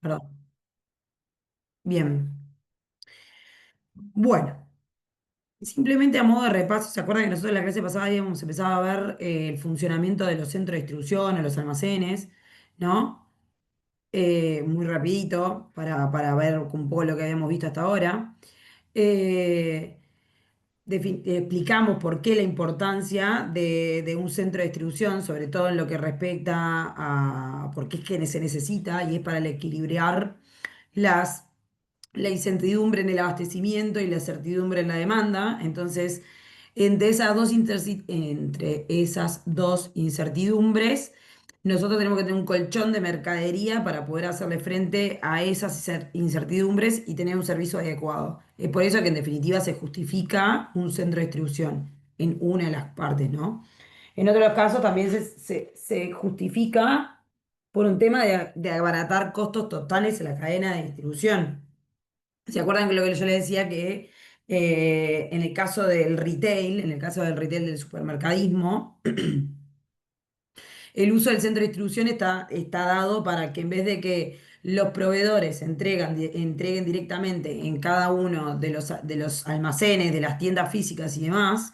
Perdón. Bien. Bueno, simplemente a modo de repaso, ¿se acuerdan que nosotros en la clase pasada habíamos empezado a ver el funcionamiento de los centros de distribución, o los almacenes, ¿no? Muy rapidito para ver un poco lo que habíamos visto hasta ahora. Eh, Explicamos por qué la importancia de un centro de distribución, sobre todo en lo que respecta a por qué es que se necesita y es para el equilibrar las la incertidumbre en el abastecimiento y la certidumbre en la demanda. Entonces, entre esas dos incertidumbres, nosotros tenemos que tener un colchón de mercadería para poder hacerle frente a esas incertidumbres y tener un servicio adecuado. Es por eso que en definitiva se justifica un centro de distribución en una de las partes, ¿no? En otros casos también se justifica por un tema de abaratar costos totales en la cadena de distribución. ¿Se acuerdan que lo que yo les decía que en el caso del retail, en el caso del retail del supermercadismo, el uso del centro de distribución está dado para que en vez de que los proveedores entreguen directamente en cada uno de los almacenes, de las tiendas físicas y demás,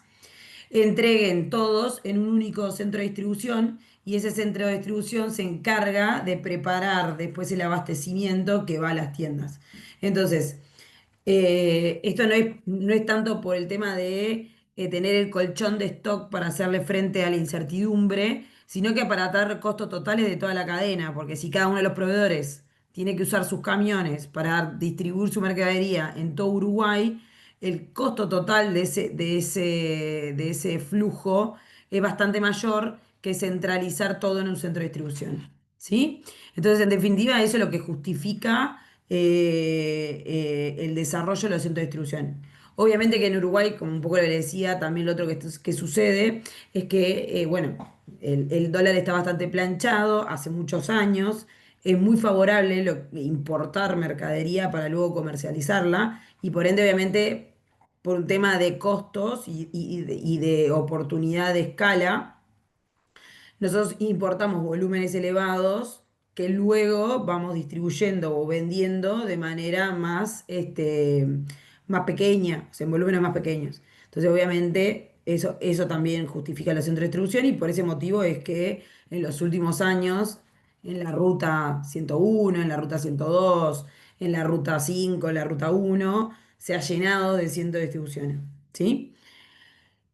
entreguen todos en un único centro de distribución y ese centro de distribución se encarga de preparar después el abastecimiento que va a las tiendas. Entonces, esto no es tanto por el tema de tener el colchón de stock para hacerle frente a la incertidumbre, sino que para atar costos totales de toda la cadena, porque si cada uno de los proveedores tiene que usar sus camiones para distribuir su mercadería en todo Uruguay, el costo total de ese flujo es bastante mayor que centralizar todo en un centro de distribución. ¿Sí? Entonces, en definitiva, eso es lo que justifica el desarrollo de los centros de distribución. Obviamente que en Uruguay, como un poco le decía, también lo otro que sucede es que, bueno, el dólar está bastante planchado hace muchos años, es muy favorable importar mercadería para luego comercializarla y por ende, obviamente, por un tema de costos y de oportunidad de escala, nosotros importamos volúmenes elevados que luego vamos distribuyendo o vendiendo de manera más pequeña, o sea, en volúmenes más pequeños. Entonces, obviamente, eso también justifica la centro de distribución y por ese motivo es que en los últimos años, en la ruta 101, en la ruta 102, en la ruta 5, en la ruta 1, se ha llenado de centros de distribución. ¿Sí?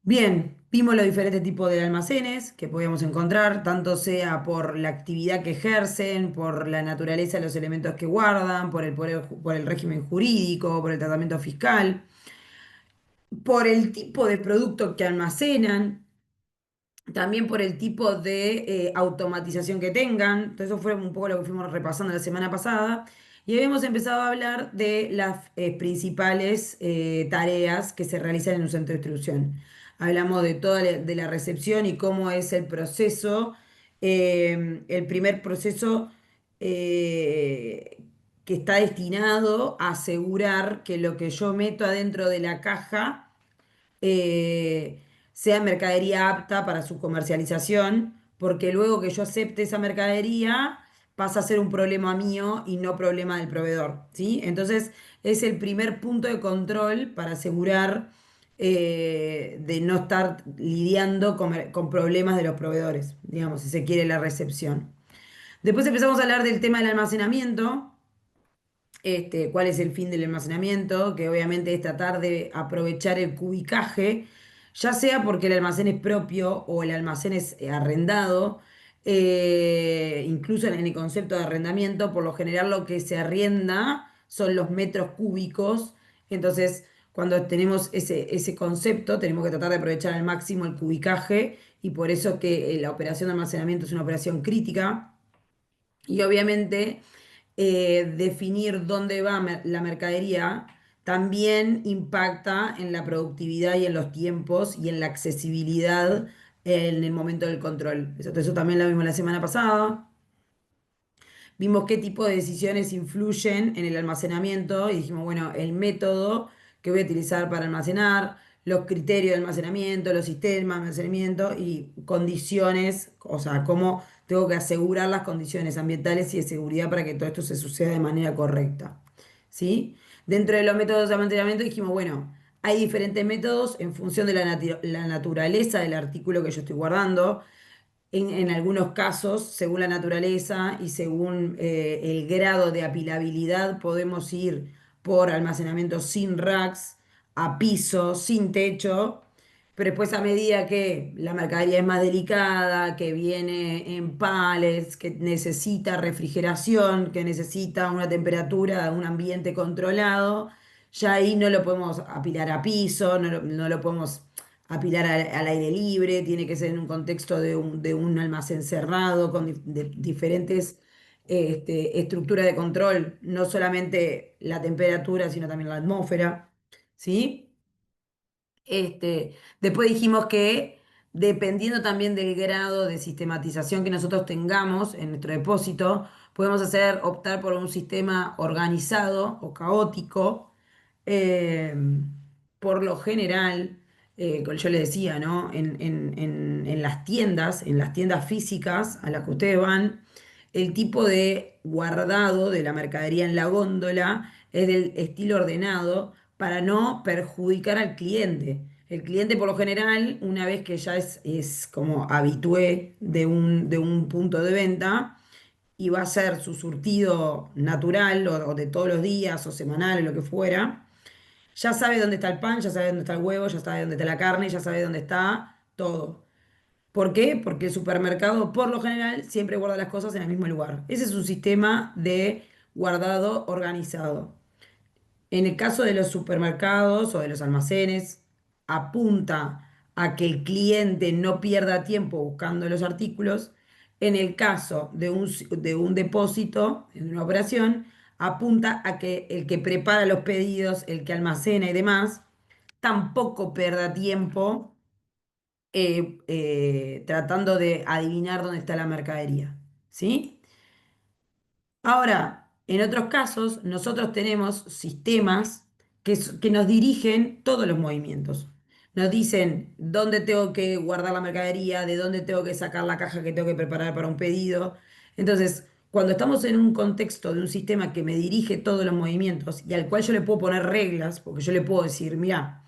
Bien, vimos los diferentes tipos de almacenes que podíamos encontrar, tanto sea por la actividad que ejercen, por la naturaleza de los elementos que guardan, por el régimen jurídico, por el tratamiento fiscal, por el tipo de producto que almacenan, también por el tipo de automatización que tengan. Entonces, eso fue un poco lo que fuimos repasando la semana pasada. Y habíamos empezado a hablar de las principales tareas que se realizan en un centro de distribución. Hablamos de la recepción y cómo es el proceso, el primer proceso eh, que está destinado a asegurar que lo que yo meto adentro de la caja eh, sea mercadería apta para su comercialización, porque luego que yo acepte esa mercadería pasa a ser un problema mío y no problema del proveedor, ¿sí? Entonces es el primer punto de control para asegurar de no estar lidiando con problemas de los proveedores, digamos, si se quiere la recepción. Después empezamos a hablar del tema del almacenamiento, cuál es el fin del almacenamiento, que obviamente es tratar de aprovechar el cubicaje, ya sea porque el almacén es propio o el almacén es arrendado, incluso en el concepto de arrendamiento, por lo general lo que se arrienda son los metros cúbicos, entonces cuando tenemos ese concepto tenemos que tratar de aprovechar al máximo el cubicaje y por eso que la operación de almacenamiento es una operación crítica. Y obviamente definir dónde va la mercadería también impacta en la productividad y en los tiempos y en la accesibilidad en el momento del control. Eso también lo vimos la semana pasada. Vimos qué tipo de decisiones influyen en el almacenamiento y dijimos, bueno, el método que voy a utilizar para almacenar, los criterios de almacenamiento, los sistemas de almacenamiento y condiciones, o sea, cómo tengo que asegurar las condiciones ambientales y de seguridad para que todo esto se suceda de manera correcta. ¿Sí? Dentro de los métodos de almacenamiento dijimos, bueno, hay diferentes métodos en función de la naturaleza del artículo que yo estoy guardando. En algunos casos, según la naturaleza y según el grado de apilabilidad, podemos ir por almacenamiento sin racks, a piso, sin techo, pero después a medida que la mercadería es más delicada, que viene en pallets, que necesita refrigeración, que necesita una temperatura, un ambiente controlado, ya ahí no lo podemos apilar a piso, no lo podemos apilar al aire libre, tiene que ser en un contexto de un almacén cerrado, con diferentes estructuras de control, no solamente la temperatura, sino también la atmósfera, ¿sí? Después dijimos que dependiendo también del grado de sistematización que nosotros tengamos en nuestro depósito, podemos optar por un sistema organizado o caótico. eh, por lo general, como yo le decía, ¿no? En las tiendas físicas a las que ustedes van, el tipo de guardado de la mercadería en la góndola es del estilo ordenado para no perjudicar al cliente. El cliente, por lo general, una vez que ya es como habitué de un punto de venta y va a hacer su surtido natural o de todos los días o semanal o lo que fuera, ya sabe dónde está el pan, ya sabe dónde está el huevo, ya sabe dónde está la carne, ya sabe dónde está todo. ¿Por qué? Porque el supermercado, por lo general, siempre guarda las cosas en el mismo lugar. Ese es un sistema de guardado organizado. En el caso de los supermercados o de los almacenes, apunta a que el cliente no pierda tiempo buscando los artículos. En el caso de un depósito, en una operación, apunta a que el que prepara los pedidos, el que almacena y demás, tampoco pierda tiempo tratando de adivinar dónde está la mercadería. ¿Sí? Ahora, en otros casos, nosotros tenemos sistemas que nos dirigen todos los movimientos. Nos dicen dónde tengo que guardar la mercadería, de dónde tengo que sacar la caja que tengo que preparar para un pedido. Entonces, cuando estamos en un contexto de un sistema que me dirige todos los movimientos y al cual yo le puedo poner reglas, porque yo le puedo decir, mira,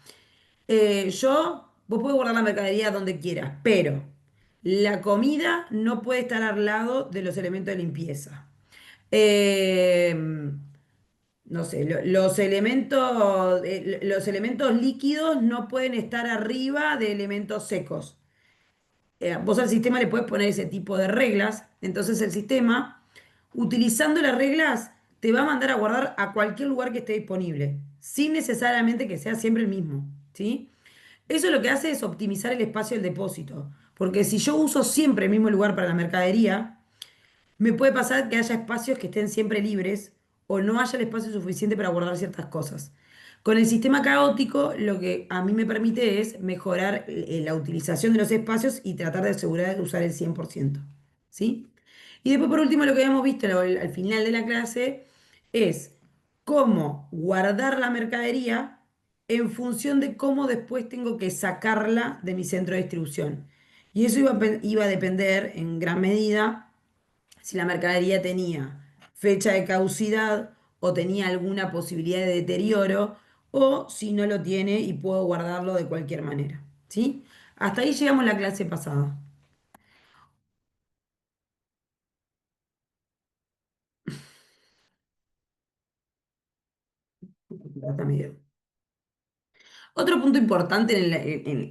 vos podés guardar la mercadería donde quieras, pero la comida no puede estar al lado de los elementos de limpieza. Eh, no sé, los elementos líquidos no pueden estar arriba de elementos secos. Vos al sistema le puedes poner ese tipo de reglas, entonces el sistema, utilizando las reglas, te va a mandar a guardar a cualquier lugar que esté disponible, sin necesariamente que sea siempre el mismo, ¿sí? Eso lo que hace es optimizar el espacio del depósito, porque si yo uso siempre el mismo lugar para la mercadería, me puede pasar que haya espacios que estén siempre libres o no haya el espacio suficiente para guardar ciertas cosas. Con el sistema caótico, lo que a mí me permite es mejorar la utilización de los espacios y tratar de asegurar de usar el 100%. ¿Sí? Y después, por último, lo que habíamos visto al final de la clase es cómo guardar la mercadería en función de cómo después tengo que sacarla de mi centro de distribución. Y eso iba a depender en gran medida si la mercadería tenía fecha de caducidad o tenía alguna posibilidad de deterioro o si no lo tiene y puedo guardarlo de cualquier manera. ¿Sí? Hasta ahí llegamos la clase pasada. Hasta medio. Otro punto importante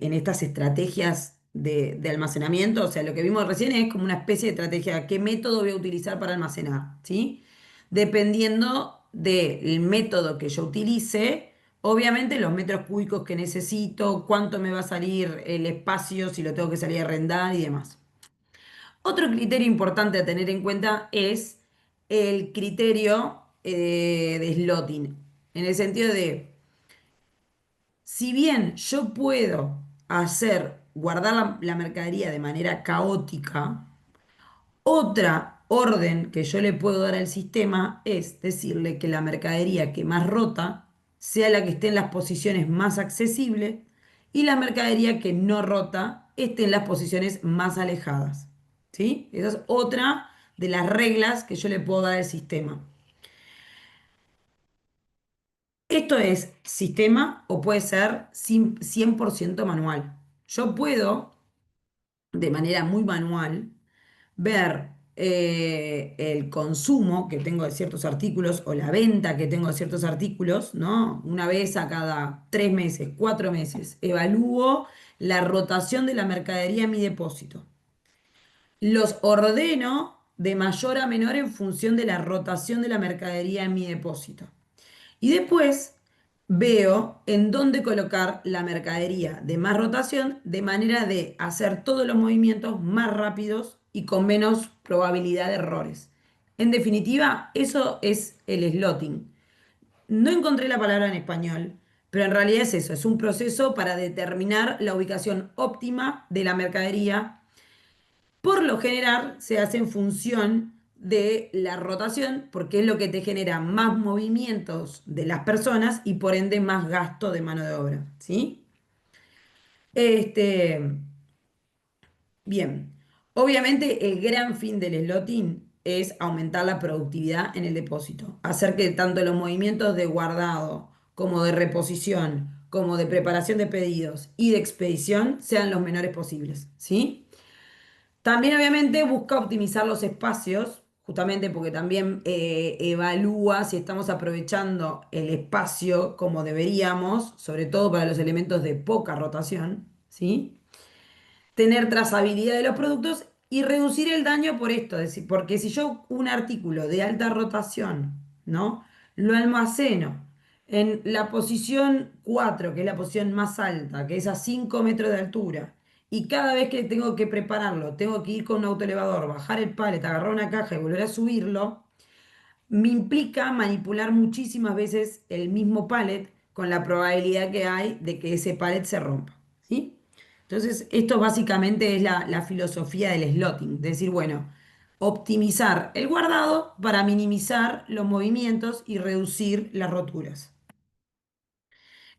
en estas estrategias de almacenamiento, o sea, lo que vimos recién es como una especie de estrategia, ¿qué método voy a utilizar para almacenar? ¿Sí? Dependiendo del método que yo utilice, obviamente los metros cúbicos que necesito, cuánto me va a salir el espacio, si lo tengo que salir a arrendar y demás. Otro criterio importante a tener en cuenta es el criterio de slotting, en el sentido de si bien yo puedo guardar la mercadería de manera caótica, otra orden que yo le puedo dar al sistema es decirle que la mercadería que más rota sea la que esté en las posiciones más accesibles y la mercadería que no rota esté en las posiciones más alejadas. ¿Sí? Esa es otra de las reglas que yo le puedo dar al sistema. Esto es sistema o puede ser 100% manual. Yo puedo, de manera muy manual, ver el consumo que tengo de ciertos artículos o la venta que tengo de ciertos artículos, ¿no? Una vez a cada 3 meses, 4 meses, evalúo la rotación de la mercadería en mi depósito. Los ordeno de mayor a menor en función de la rotación de la mercadería en mi depósito. Y después veo en dónde colocar la mercadería de más rotación de manera de hacer todos los movimientos más rápidos y con menos probabilidad de errores. En definitiva, eso es el slotting. No encontré la palabra en español, pero en realidad es eso, es un proceso para determinar la ubicación óptima de la mercadería. Por lo general se hace en función de la rotación, porque es lo que te genera más movimientos de las personas y por ende más gasto de mano de obra, ¿sí? Este, bien, obviamente el gran fin del slotting es aumentar la productividad en el depósito, hacer que tanto los movimientos de guardado como de reposición, como de preparación de pedidos y de expedición sean los menores posibles, ¿sí? También obviamente busca optimizar los espacios, justamente porque también evalúa si estamos aprovechando el espacio como deberíamos, sobre todo para los elementos de poca rotación, ¿sí? Tener trazabilidad de los productos y reducir el daño por esto, es decir, porque si yo un artículo de alta rotación, ¿no? Lo almaceno en la posición 4 que es la posición más alta, que es a 5 metros de altura, y cada vez que tengo que prepararlo, tengo que ir con un autoelevador, bajar el pallet, agarrar una caja y volver a subirlo, me implica manipular muchísimas veces el mismo pallet con la probabilidad que hay de que ese pallet se rompa, ¿sí? Entonces, esto básicamente es la filosofía del slotting, de decir, bueno, optimizar el guardado para minimizar los movimientos y reducir las roturas.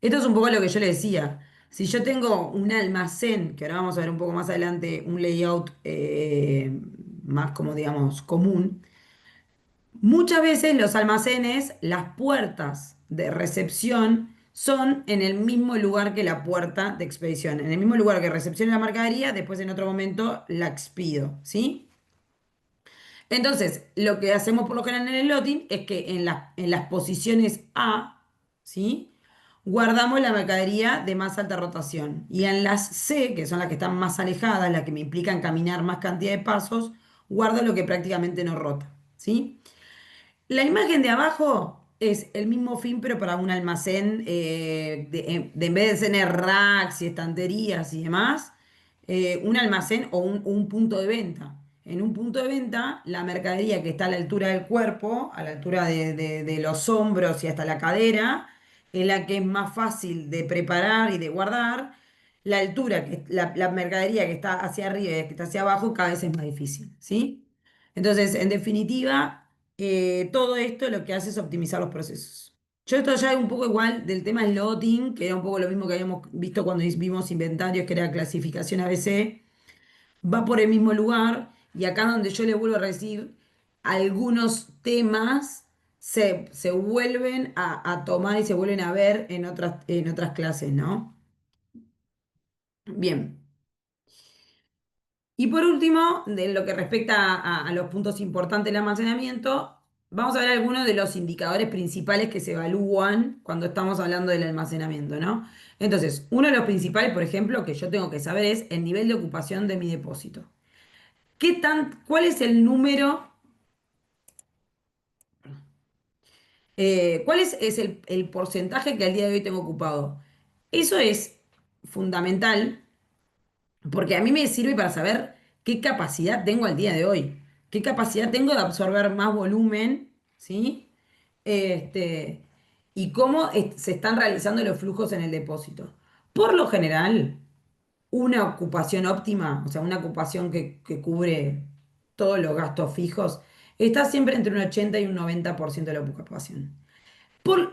Esto es un poco lo que yo le decía. Si yo tengo un almacén, que ahora vamos a ver un poco más adelante, un layout más como digamos común. Muchas veces los almacenes, las puertas de recepción son en el mismo lugar que la puerta de expedición, en el mismo lugar que recepcione la mercadería, después en otro momento la expido, ¿sí? Entonces, lo que hacemos por lo general en el loading es que en las posiciones A, ¿sí? Guardamos la mercadería de más alta rotación. Y en las C, que son las que están más alejadas, las que me implican caminar más cantidad de pasos, guardo lo que prácticamente no rota, ¿sí? La imagen de abajo es el mismo fin, pero para un almacén, en vez de tener racks y estanterías y demás, un almacén o un punto de venta. En un punto de venta, la mercadería que está a la altura del cuerpo, a la altura de los hombros y hasta la cadera, es la que es más fácil de preparar y de guardar. La altura, la mercadería que está hacia arriba y que está hacia abajo, cada vez es más difícil, ¿sí? Entonces, en definitiva, todo esto lo que hace es optimizar los procesos. Yo esto ya es un poco igual del tema slotting, que era un poco lo mismo que habíamos visto cuando vimos inventarios, que era clasificación ABC, va por el mismo lugar y acá donde yo le vuelvo a decir, algunos temas se vuelven a tomar y se vuelven a ver en otras clases, ¿no? Bien. Y por último, de lo que respecta a los puntos importantes del almacenamiento, vamos a ver algunos de los indicadores principales que se evalúan cuando estamos hablando del almacenamiento, ¿no? Entonces, uno de los principales, por ejemplo, que yo tengo que saber es el nivel de ocupación de mi depósito. ¿Cuál es el número, cuál es el porcentaje que al día de hoy tengo ocupado? Eso es fundamental porque a mí me sirve para saber qué capacidad tengo al día de hoy, qué capacidad tengo de absorber más volumen, ¿sí? Este, y cómo se están realizando los flujos en el depósito. Por lo general, una ocupación óptima, o sea, una ocupación que cubre todos los gastos fijos, está siempre entre un 80 y un 90% de la ocupación.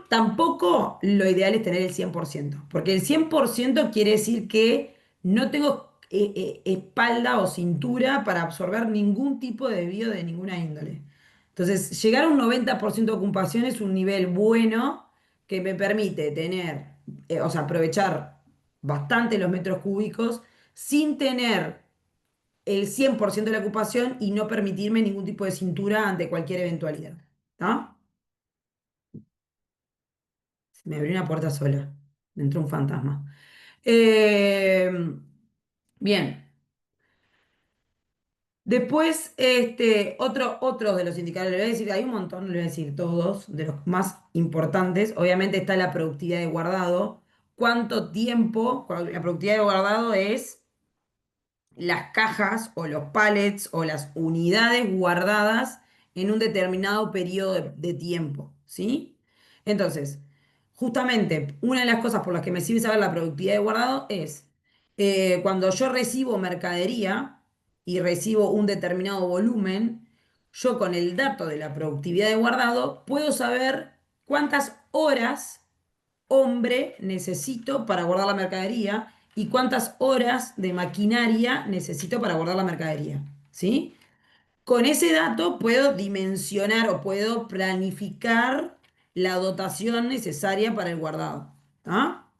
Tampoco lo ideal es tener el 100%, porque el 100% quiere decir que no tengo espalda o cintura para absorber ningún tipo de desvío de ninguna índole. Entonces, llegar a un 90% de ocupación es un nivel bueno que me permite tener, o sea, aprovechar bastante los metros cúbicos sin tener el 100% de la ocupación y no permitirme ningún tipo de cintura ante cualquier eventualidad. ¿Está? Se me abrió una puerta sola. Me entró un fantasma. Eh, bien. Después, otro de los indicadores, le voy a decir, hay un montón, le voy a decir todos, de los más importantes. Obviamente está la productividad de guardado. ¿Cuánto tiempo? La productividad de guardado es las cajas o los pallets o las unidades guardadas en un determinado periodo de tiempo, ¿sí? Entonces, justamente, una de las cosas por las que me sirve saber la productividad de guardado es cuando yo recibo mercadería y recibo un determinado volumen, yo con el dato de la productividad de guardado puedo saber cuántas horas hombre necesito para guardar la mercadería y cuántas horas de maquinaria necesito para guardar la mercadería. ¿Sí? Con ese dato puedo dimensionar o puedo planificar la dotación necesaria para el guardado. ¿Ah?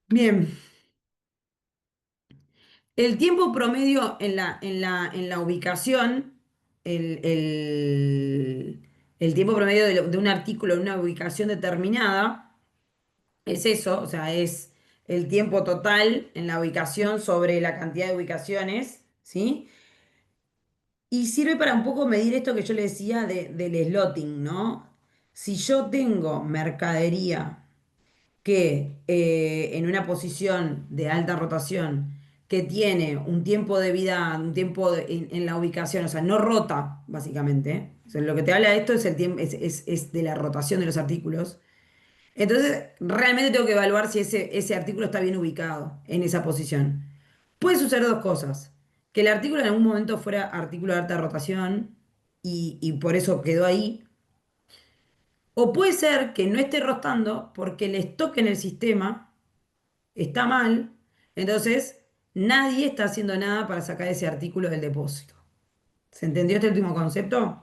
Bien, el tiempo promedio en la ubicación, el tiempo promedio de un artículo en una ubicación determinada, es eso, o sea, es el tiempo total en la ubicación sobre la cantidad de ubicaciones, ¿sí? Y sirve para un poco medir esto que yo le decía del slotting, ¿no? Si yo tengo mercadería que en una posición de alta rotación, que tiene un tiempo de vida, un tiempo en la ubicación, o sea, no rota, básicamente, ¿eh? O sea, lo que te habla de esto es el tiempo, es de la rotación de los artículos. Entonces, realmente tengo que evaluar si ese artículo está bien ubicado en esa posición. Puede suceder dos cosas. Que el artículo en algún momento fuera artículo de alta rotación y por eso quedó ahí. O puede ser que no esté rotando porque el stock en el sistema está mal. Entonces, nadie está haciendo nada para sacar ese artículo del depósito. ¿Se entendió este último concepto?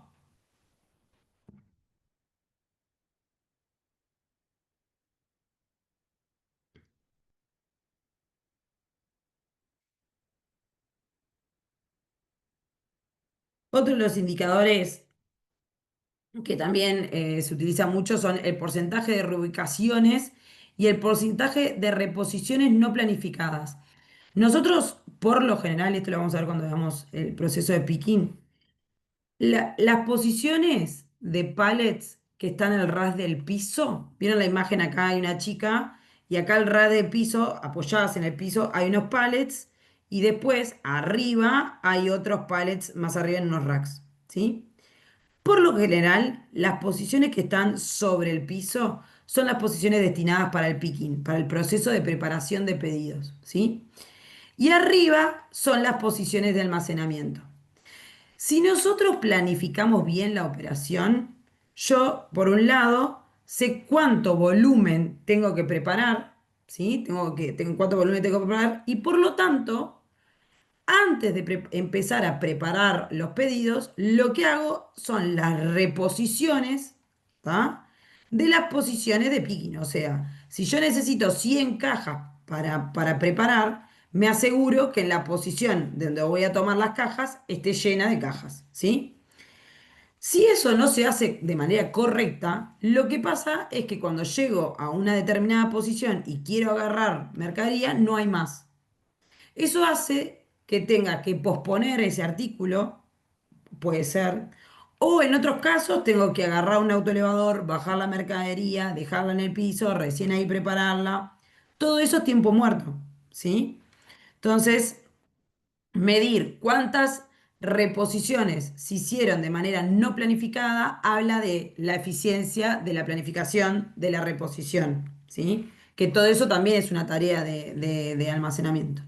Otro de los indicadores que también se utiliza mucho son el porcentaje de reubicaciones y el porcentaje de reposiciones no planificadas. Nosotros, por lo general, esto lo vamos a ver cuando veamos el proceso de picking, las posiciones de pallets que están al ras del piso, ¿vieron la imagen acá? Hay una chica y acá al ras del piso, apoyadas en el piso, hay unos pallets y después arriba hay otros pallets más arriba en unos racks, ¿sí? Por lo general, las posiciones que están sobre el piso son las posiciones destinadas para el picking, para el proceso de preparación de pedidos, ¿sí? Y arriba son las posiciones de almacenamiento. Si nosotros planificamos bien la operación, yo, por un lado, sé cuánto volumen tengo que preparar, ¿sí? Tengo cuánto volumen tengo que preparar y por lo tanto antes de empezar a preparar los pedidos, lo que hago son las reposiciones, ¿tá? De las posiciones de picking. O sea, si yo necesito 100 cajas para preparar, me aseguro que en la posición de donde voy a tomar las cajas esté llena de cajas, ¿sí? Si eso no se hace de manera correcta, lo que pasa es que cuando llego a una determinada posición y quiero agarrar mercadería, no hay más. Eso hace que tenga que posponer ese artículo, puede ser, o en otros casos tengo que agarrar un autoelevador, bajar la mercadería, dejarla en el piso, recién ahí prepararla. Todo eso es tiempo muerto, ¿sí? Entonces, medir cuántas reposiciones se hicieron de manera no planificada habla de la eficiencia de la planificación de la reposición, ¿sí? Que todo eso también es una tarea de almacenamiento.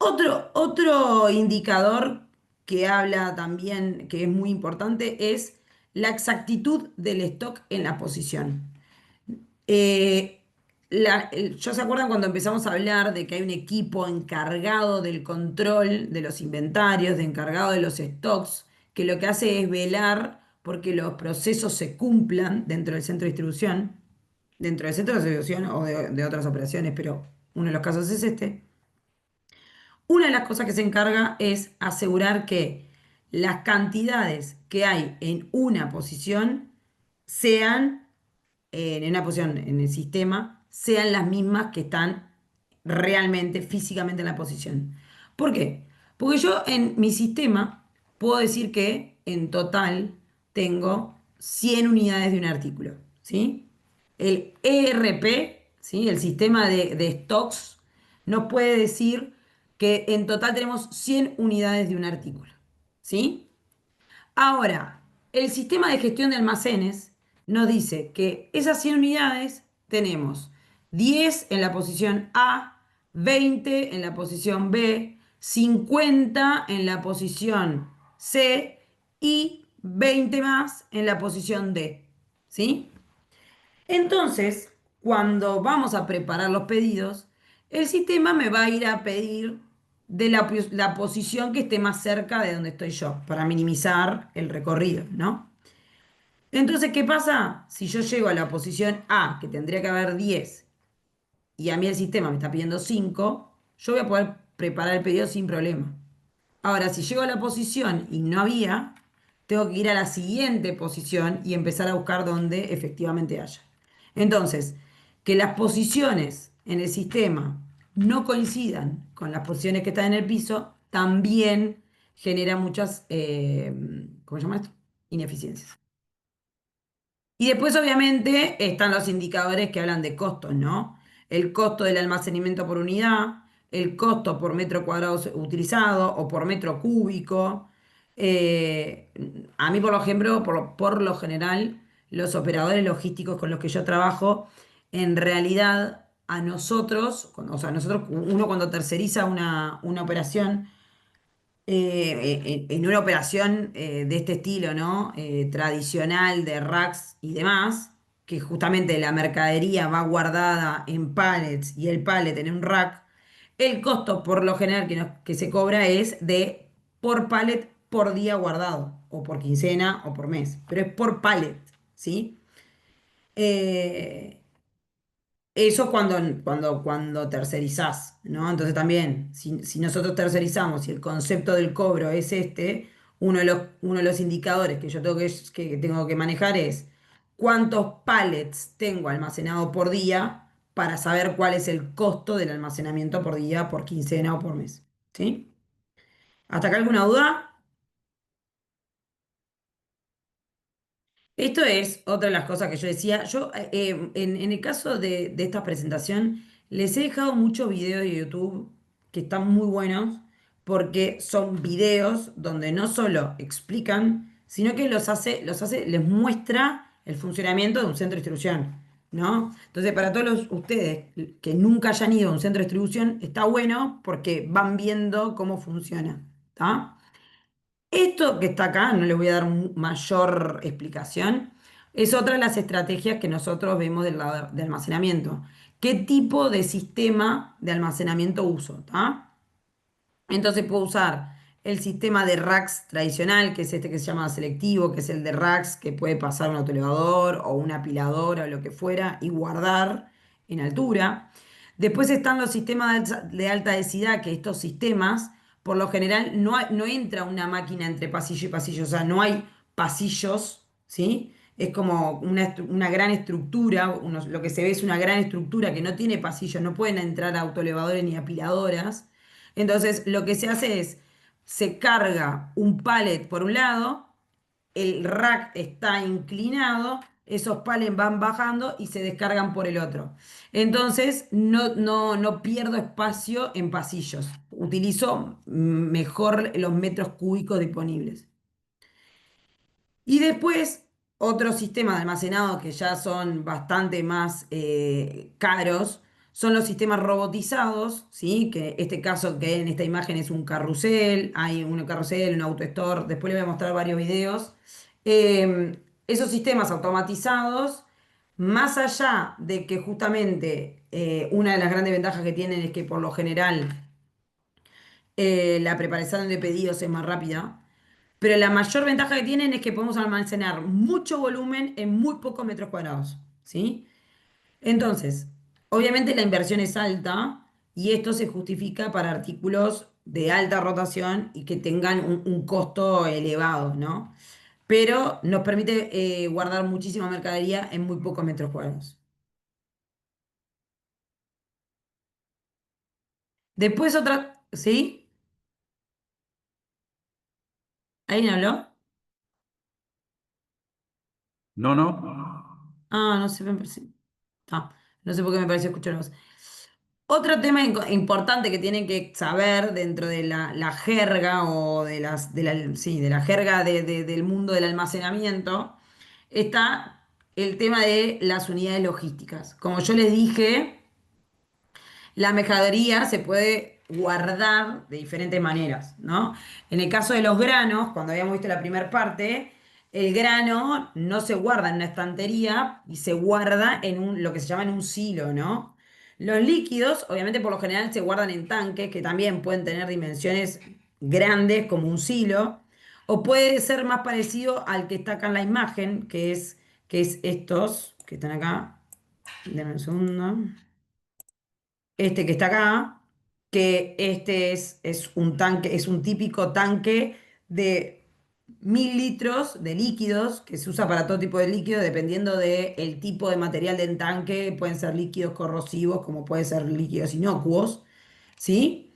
Otro indicador que habla también, que es muy importante, es la exactitud del stock en la posición. Eh, ¿Ya se acuerdan cuando empezamos a hablar de que hay un equipo encargado del control de los inventarios, de encargado de los stocks, que lo que hace es velar porque los procesos se cumplan dentro del centro de distribución, dentro del centro de distribución o de otras operaciones, pero uno de los casos es este? Una de las cosas que se encarga es asegurar que las cantidades que hay en una posición sean, en una posición en el sistema, sean las mismas que están realmente, físicamente en la posición. ¿Por qué? Porque yo en mi sistema puedo decir que en total tengo 100 unidades de un artículo, ¿sí? El ERP, ¿sí? El sistema de stocks, nos puede decir que en total tenemos 100 unidades de un artículo, ¿sí? Ahora, el sistema de gestión de almacenes nos dice que esas 100 unidades tenemos 10 en la posición A, 20 en la posición B, 50 en la posición C y 20 más en la posición D, ¿sí? Entonces, cuando vamos a preparar los pedidos, el sistema me va a ir a pedir de la posición que esté más cerca de donde estoy yo, para minimizar el recorrido, ¿no? Entonces, ¿qué pasa? Si yo llego a la posición A, que tendría que haber 10, y a mí el sistema me está pidiendo 5, yo voy a poder preparar el pedido sin problema. Ahora, si llego a la posición y no había, tengo que ir a la siguiente posición y empezar a buscar donde efectivamente haya. Entonces, que las posiciones en el sistema no coincidan con las posiciones que están en el piso, también genera muchas, ¿cómo se llama esto? Ineficiencias. Y después, obviamente, están los indicadores que hablan de costos, ¿no? El costo del almacenamiento por unidad, el costo por metro cuadrado utilizado o por metro cúbico. Eh, a mí, por ejemplo, por lo general, los operadores logísticos con los que yo trabajo, en realidad, a nosotros, o sea, nosotros, uno cuando terceriza una operación, en una operación de este estilo, ¿no? Tradicional de racks y demás, que justamente la mercadería va guardada en pallets y el pallet en un rack, el costo por lo general que se cobra es de por pallet por día guardado, o por quincena o por mes, pero es por pallet, ¿sí? Eh, Eso cuando tercerizás, ¿no? Entonces también, si nosotros tercerizamos y el concepto del cobro es este, uno de los indicadores que yo tengo que manejar es cuántos pallets tengo almacenado por día para saber cuál es el costo del almacenamiento por día, por quincena o por mes. ¿Sí? ¿Hasta acá alguna duda? Esto es otra de las cosas que yo decía. Yo, en el caso de esta presentación, les he dejado muchos videos de YouTube que están muy buenos porque son videos donde no solo explican, sino que les muestra el funcionamiento de un centro de distribución, ¿no? Entonces, para todos ustedes que nunca hayan ido a un centro de distribución, está bueno porque van viendo cómo funciona, ¿está? Esto que está acá, no les voy a dar mayor explicación, es otra de las estrategias que nosotros vemos del lado de almacenamiento. ¿Qué tipo de sistema de almacenamiento uso? ¿Tá? Entonces puedo usar el sistema de racks tradicional, que es este que se llama selectivo, que es el de racks que puede pasar un autoelevador o una apiladora o lo que fuera y guardar en altura. Después están los sistemas de alta densidad, que estos sistemas, por lo general, no entra una máquina entre pasillo y pasillo, o sea, no hay pasillos, ¿sí? Es como una gran estructura, lo que se ve es una gran estructura que no tiene pasillos, no pueden entrar autoelevadores ni apiladoras. Entonces, lo que se hace es, se carga un pallet por un lado, el rack está inclinado, esos pallets van bajando y se descargan por el otro. Entonces, no pierdo espacio en pasillos. Utilizo mejor los metros cúbicos disponibles. Y después, otros sistemas de almacenado que ya son bastante más caros son los sistemas robotizados, ¿sí? Que este caso que en esta imagen es un carrusel, hay un carrusel, un auto store, después les voy a mostrar varios videos. Esos sistemas automatizados, más allá de que justamente una de las grandes ventajas que tienen es que por lo general la preparación de pedidos es más rápida, pero la mayor ventaja que tienen es que podemos almacenar mucho volumen en muy pocos metros cuadrados, ¿sí? Entonces, obviamente la inversión es alta y esto se justifica para artículos de alta rotación y que tengan un costo elevado, ¿no? Pero nos permite guardar muchísima mercadería en muy pocos metros cuadrados. Después otra, ¿sí? ¿Alguien habló? No, no. Ah, no sé, ah, no sé por qué me pareció escuchar una voz. Otro tema importante que tienen que saber dentro de la jerga o sí, de la jerga del mundo del almacenamiento está el tema de las unidades logísticas. Como yo les dije, la mercadería se puede guardar de diferentes maneras, ¿no? En el caso de los granos, cuando habíamos visto la primera parte, el grano no se guarda en una estantería y se guarda en lo que se llama en un silo, ¿no? Los líquidos, obviamente por lo general se guardan en tanques que también pueden tener dimensiones grandes como un silo, o puede ser más parecido al que está acá en la imagen, que es estos que están acá. Denme un segundo, este que está acá, que este es un tanque, es un típico tanque de 1.000 litros de líquidos, que se usa para todo tipo de líquidos, dependiendo del tipo de material del tanque, pueden ser líquidos corrosivos, como pueden ser líquidos inocuos, ¿sí?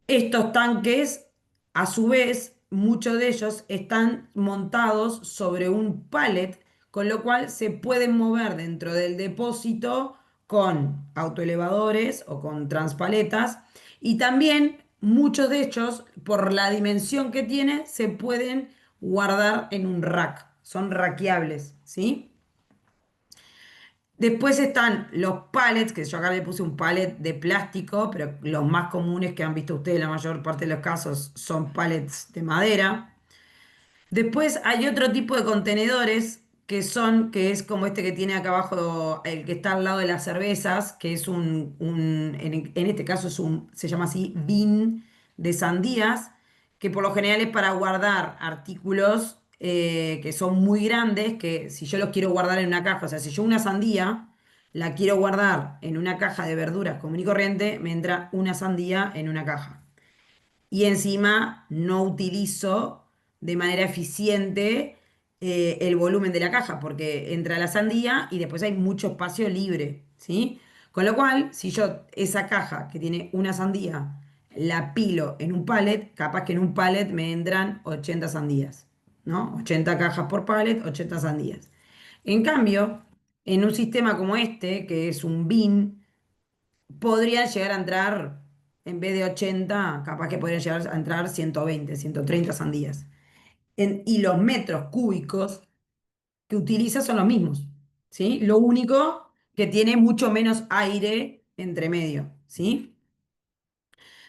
Estos tanques, a su vez, muchos de ellos están montados sobre un pallet, con lo cual se pueden mover dentro del depósito con autoelevadores o con transpaletas. Y también muchos de ellos, por la dimensión que tiene, se pueden guardar en un rack. Son rackeables, ¿sí? Después están los pallets, que yo acá le puse un pallet de plástico, pero los más comunes que han visto ustedes, la mayor parte de los casos, son pallets de madera. Después hay otro tipo de contenedores que es como este que tiene acá abajo, el que está al lado de las cervezas, que es en este caso se llama así, bin de sandías, que por lo general es para guardar artículos que son muy grandes, que si yo los quiero guardar en una caja, o sea, si yo una sandía la quiero guardar en una caja de verduras común y corriente, me entra una sandía en una caja y encima no utilizo de manera eficiente el volumen de la caja, porque entra la sandía y después hay mucho espacio libre, ¿sí? Con lo cual, si yo esa caja que tiene una sandía la pilo en un pallet, capaz que en un pallet me entran 80 sandías, ¿no? 80 cajas por pallet, 80 sandías. En cambio, en un sistema como este, que es un bin, podrían llegar a entrar, en vez de 80 capaz que podrían llegar a entrar 120 130 sandías. Y los metros cúbicos que utiliza son los mismos, ¿sí? Lo único que tiene mucho menos aire entre medio, ¿sí?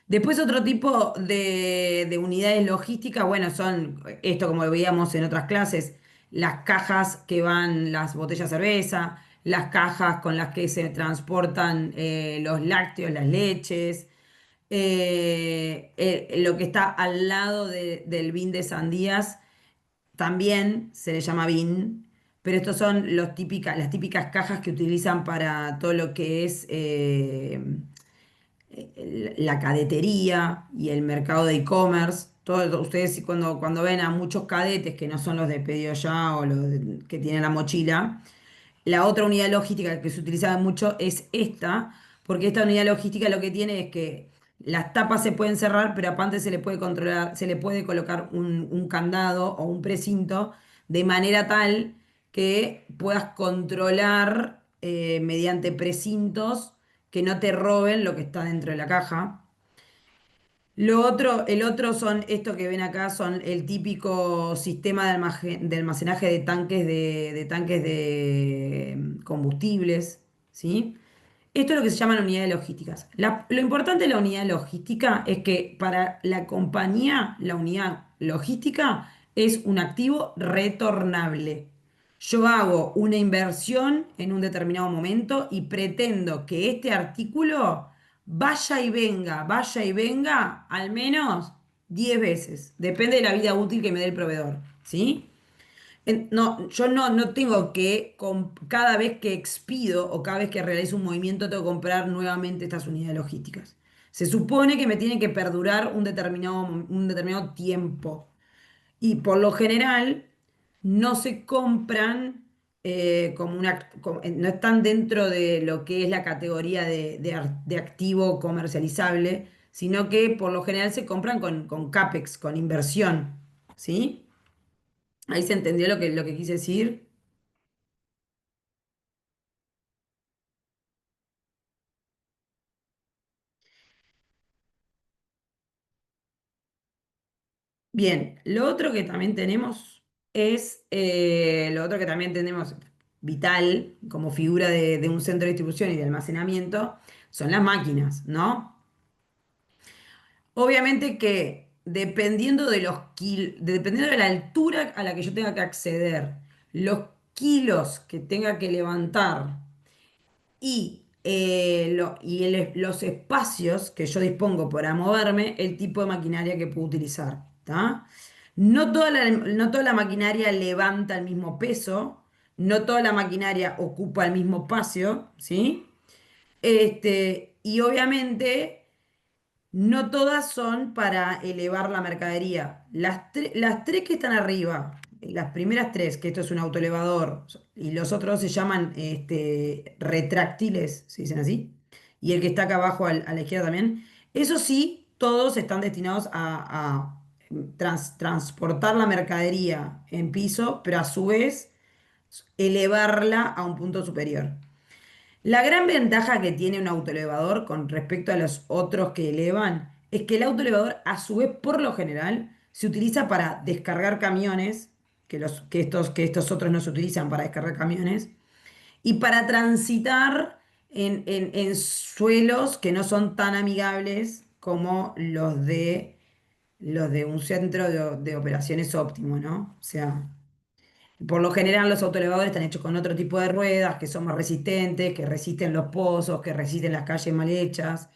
Después otro tipo de unidades logísticas, bueno, son esto como veíamos en otras clases, las cajas que van las botellas de cerveza, las cajas con las que se transportan los lácteos, las leches, lo que está al lado del bin de sandías también se le llama bin, pero estos son las típicas cajas que utilizan para todo lo que es la cadetería y el mercado de e-commerce. Ustedes cuando ven a muchos cadetes que no son los de pedido ya o que tienen la mochila, la otra unidad logística que se utiliza mucho es esta, porque esta unidad logística lo que tiene es que las tapas se pueden cerrar, pero aparte se le puede controlar, se le puede colocar un candado o un precinto de manera tal que puedas controlar mediante precintos que no te roben lo que está dentro de la caja. El otro son, esto que ven acá, son el típico sistema de almacenaje de tanques de combustibles, ¿sí? Esto es lo que se llaman unidades logísticas. Lo importante de la unidad logística es que para la compañía, la unidad logística es un activo retornable. Yo hago una inversión en un determinado momento y pretendo que este artículo vaya y venga al menos 10 veces. Depende de la vida útil que me dé el proveedor, ¿sí? No, yo no tengo que, cada vez que expido o cada vez que realizo un movimiento, tengo que comprar nuevamente estas unidades logísticas. Se supone que me tienen que perdurar un determinado tiempo. Y por lo general no se compran no están dentro de lo que es la categoría de activo comercializable, sino que por lo general se compran con CAPEX, con inversión. ¿Sí? Ahí se entendió lo que quise decir. Bien, lo otro que también tenemos lo otro que también tenemos vital como figura de un centro de distribución y de almacenamiento son las máquinas, ¿no? Obviamente que dependiendo de la altura a la que yo tenga que acceder, los kilos que tenga que levantar los espacios que yo dispongo para moverme, el tipo de maquinaria que puedo utilizar, ¿tá? No toda la maquinaria levanta el mismo peso, no toda la maquinaria ocupa el mismo espacio, ¿sí? Y obviamente no todas son para elevar la mercadería. Las tres que están arriba, las primeras tres, que esto es un autoelevador, y los otros se llaman retráctiles, se dicen así, y el que está acá abajo a la izquierda también, eso sí, todos están destinados a transportar la mercadería en piso, pero a su vez elevarla a un punto superior. La gran ventaja que tiene un autoelevador con respecto a los otros que elevan es que el autoelevador, a su vez, por lo general, se utiliza para descargar camiones, que estos otros no se utilizan para descargar camiones, y para transitar en suelos que no son tan amigables como los de un centro de operaciones óptimo, ¿no? O sea. Por lo general, los autoelevadores están hechos con otro tipo de ruedas que son más resistentes, que resisten los pozos, que resisten las calles mal hechas.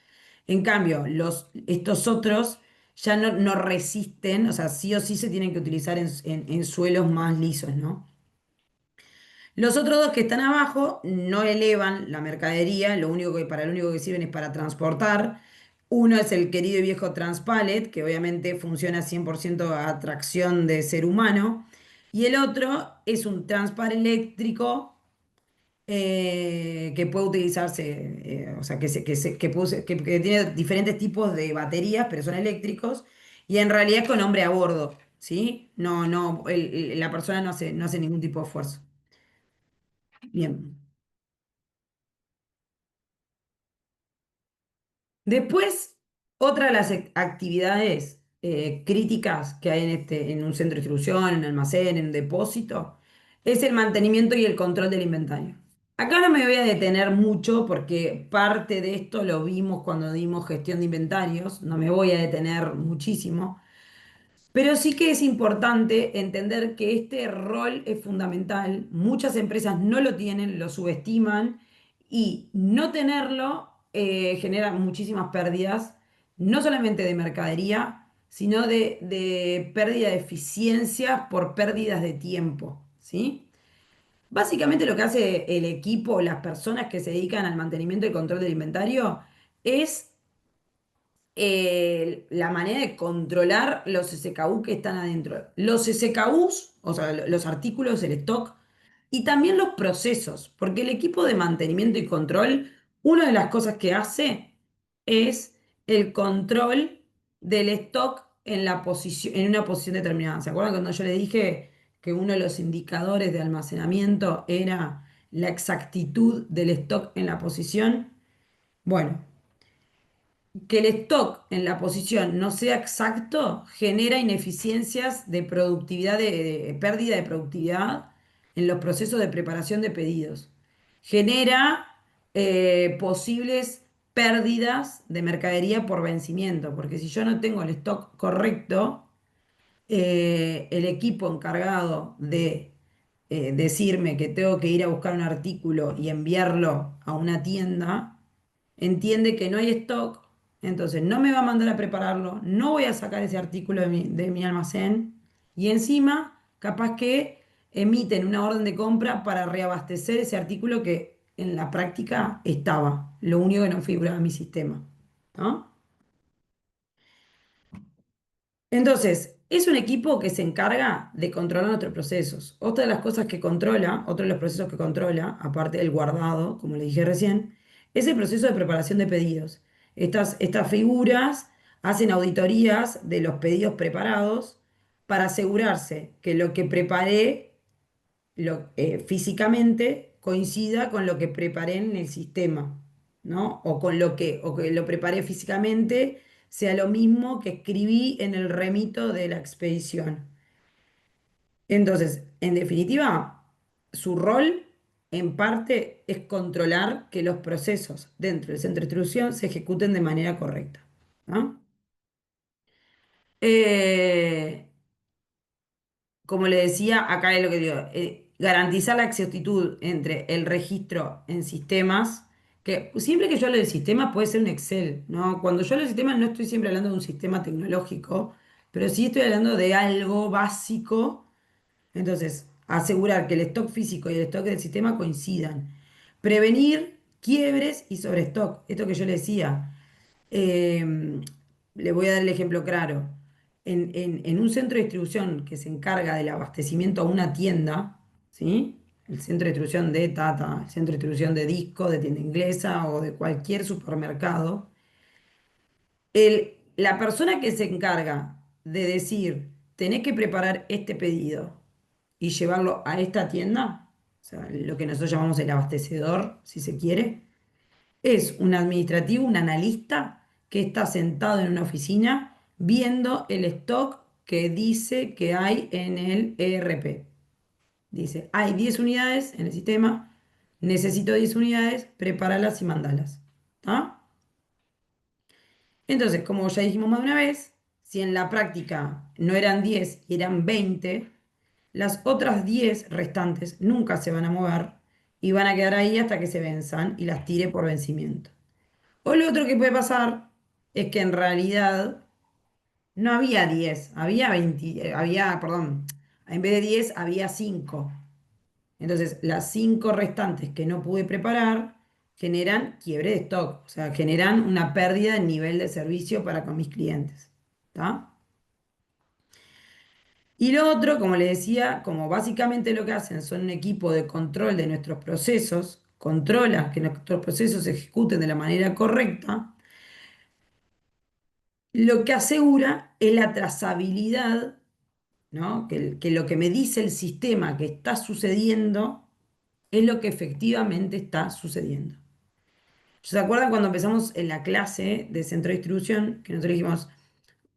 En cambio, estos otros ya no resisten, o sea, sí o sí se tienen que utilizar en suelos más lisos, ¿no? Los otros dos que están abajo no elevan la mercadería, para lo único que sirven es para transportar. Uno es el querido y viejo Transpallet, que obviamente funciona 100% a tracción de ser humano. Y el otro es un Transpar eléctrico que puede utilizarse, o sea, que tiene diferentes tipos de baterías, pero son eléctricos. Y en realidad es con hombre a bordo, ¿sí? No, la persona no hace ningún tipo de esfuerzo. Bien. Después, otra de las actividades críticas que hay en un centro de distribución, en un almacén, en un depósito, es el mantenimiento y el control del inventario. Acá no me voy a detener mucho porque parte de esto lo vimos cuando dimos gestión de inventarios, no me voy a detener muchísimo. Pero sí que es importante entender que este rol es fundamental. Muchas empresas no lo tienen, lo subestiman y no tenerlo genera muchísimas pérdidas, no solamente de mercadería, sino de pérdida de eficiencia por pérdidas de tiempo, ¿sí? Básicamente lo que hace el equipo, las personas que se dedican al mantenimiento y control del inventario, es la manera de controlar los SKU que están adentro. Los SKUs, o sea, los artículos, el stock, y también los procesos, porque el equipo de mantenimiento y control, una de las cosas que hace es el control del stock en una posición determinada. ¿Se acuerdan cuando yo le dije que uno de los indicadores de almacenamiento era la exactitud del stock en la posición? Bueno, que el stock en la posición no sea exacto genera ineficiencias de productividad, de pérdida de productividad en los procesos de preparación de pedidos. Genera posibles pérdidas de mercadería por vencimiento, porque si yo no tengo el stock correcto, el equipo encargado de decirme que tengo que ir a buscar un artículo y enviarlo a una tienda, entiende que no hay stock, entonces no me va a mandar a prepararlo, no voy a sacar ese artículo de mi almacén y encima capaz que emiten una orden de compra para reabastecer ese artículo que en la práctica estaba, lo único que no figuraba en mi sistema, ¿no? Entonces, es un equipo que se encarga de controlar nuestros procesos. Otra de las cosas que controla, otro de los procesos que controla, aparte del guardado, como le dije recién, es el proceso de preparación de pedidos. Estas figuras hacen auditorías de los pedidos preparados para asegurarse que lo que preparé físicamente coincida con lo que preparé en el sistema, ¿no? O que lo preparé físicamente sea lo mismo que escribí en el remito de la expedición. Entonces, en definitiva, su rol en parte es controlar que los procesos dentro del centro de distribución se ejecuten de manera correcta, ¿no? Eh, Como le decía, acá es lo que digo, garantizar la exactitud entre el registro en sistemas, que siempre que yo hablo de sistemas puede ser un Excel, ¿no? Cuando yo hablo de sistemas no estoy siempre hablando de un sistema tecnológico, pero sí estoy hablando de algo básico. Entonces, asegurar que el stock físico y el stock del sistema coincidan. Prevenir quiebres y sobrestock. Esto que yo le decía. Eh, Le voy a dar el ejemplo claro. En un centro de distribución que se encarga del abastecimiento a una tienda, ¿sí? El centro de distribución de Tata, el centro de distribución de Disco, de tienda inglesa o de cualquier supermercado, la persona que se encarga de decir, tenés que preparar este pedido y llevarlo a esta tienda, o sea, lo que nosotros llamamos el abastecedor, si se quiere, es un administrativo, un analista que está sentado en una oficina viendo el stock que dice que hay en el ERP. Dice, hay 10 unidades en el sistema, necesito 10 unidades, prepáralas y mandalas. ¿Tá? Entonces, como ya dijimos más de una vez, si en la práctica no eran 10 y eran 20, las otras 10 restantes nunca se van a mover y van a quedar ahí hasta que se venzan y las tire por vencimiento. O lo otro que puede pasar es que en realidad no había 10, había 20, perdón, en vez de 10 había 5. Entonces, las 5 restantes que no pude preparar generan quiebre de stock, o sea, generan una pérdida de nivel de servicio para con mis clientes. ¿Tá? Y lo otro, como les decía, como básicamente lo que hacen son un equipo de control de nuestros procesos, controlan que nuestros procesos se ejecuten de la manera correcta, lo que asegura es la trazabilidad, ¿no? Que lo que me dice el sistema que está sucediendo es lo que efectivamente está sucediendo. ¿Se acuerdan cuando empezamos en la clase de centro de distribución que nosotros dijimos,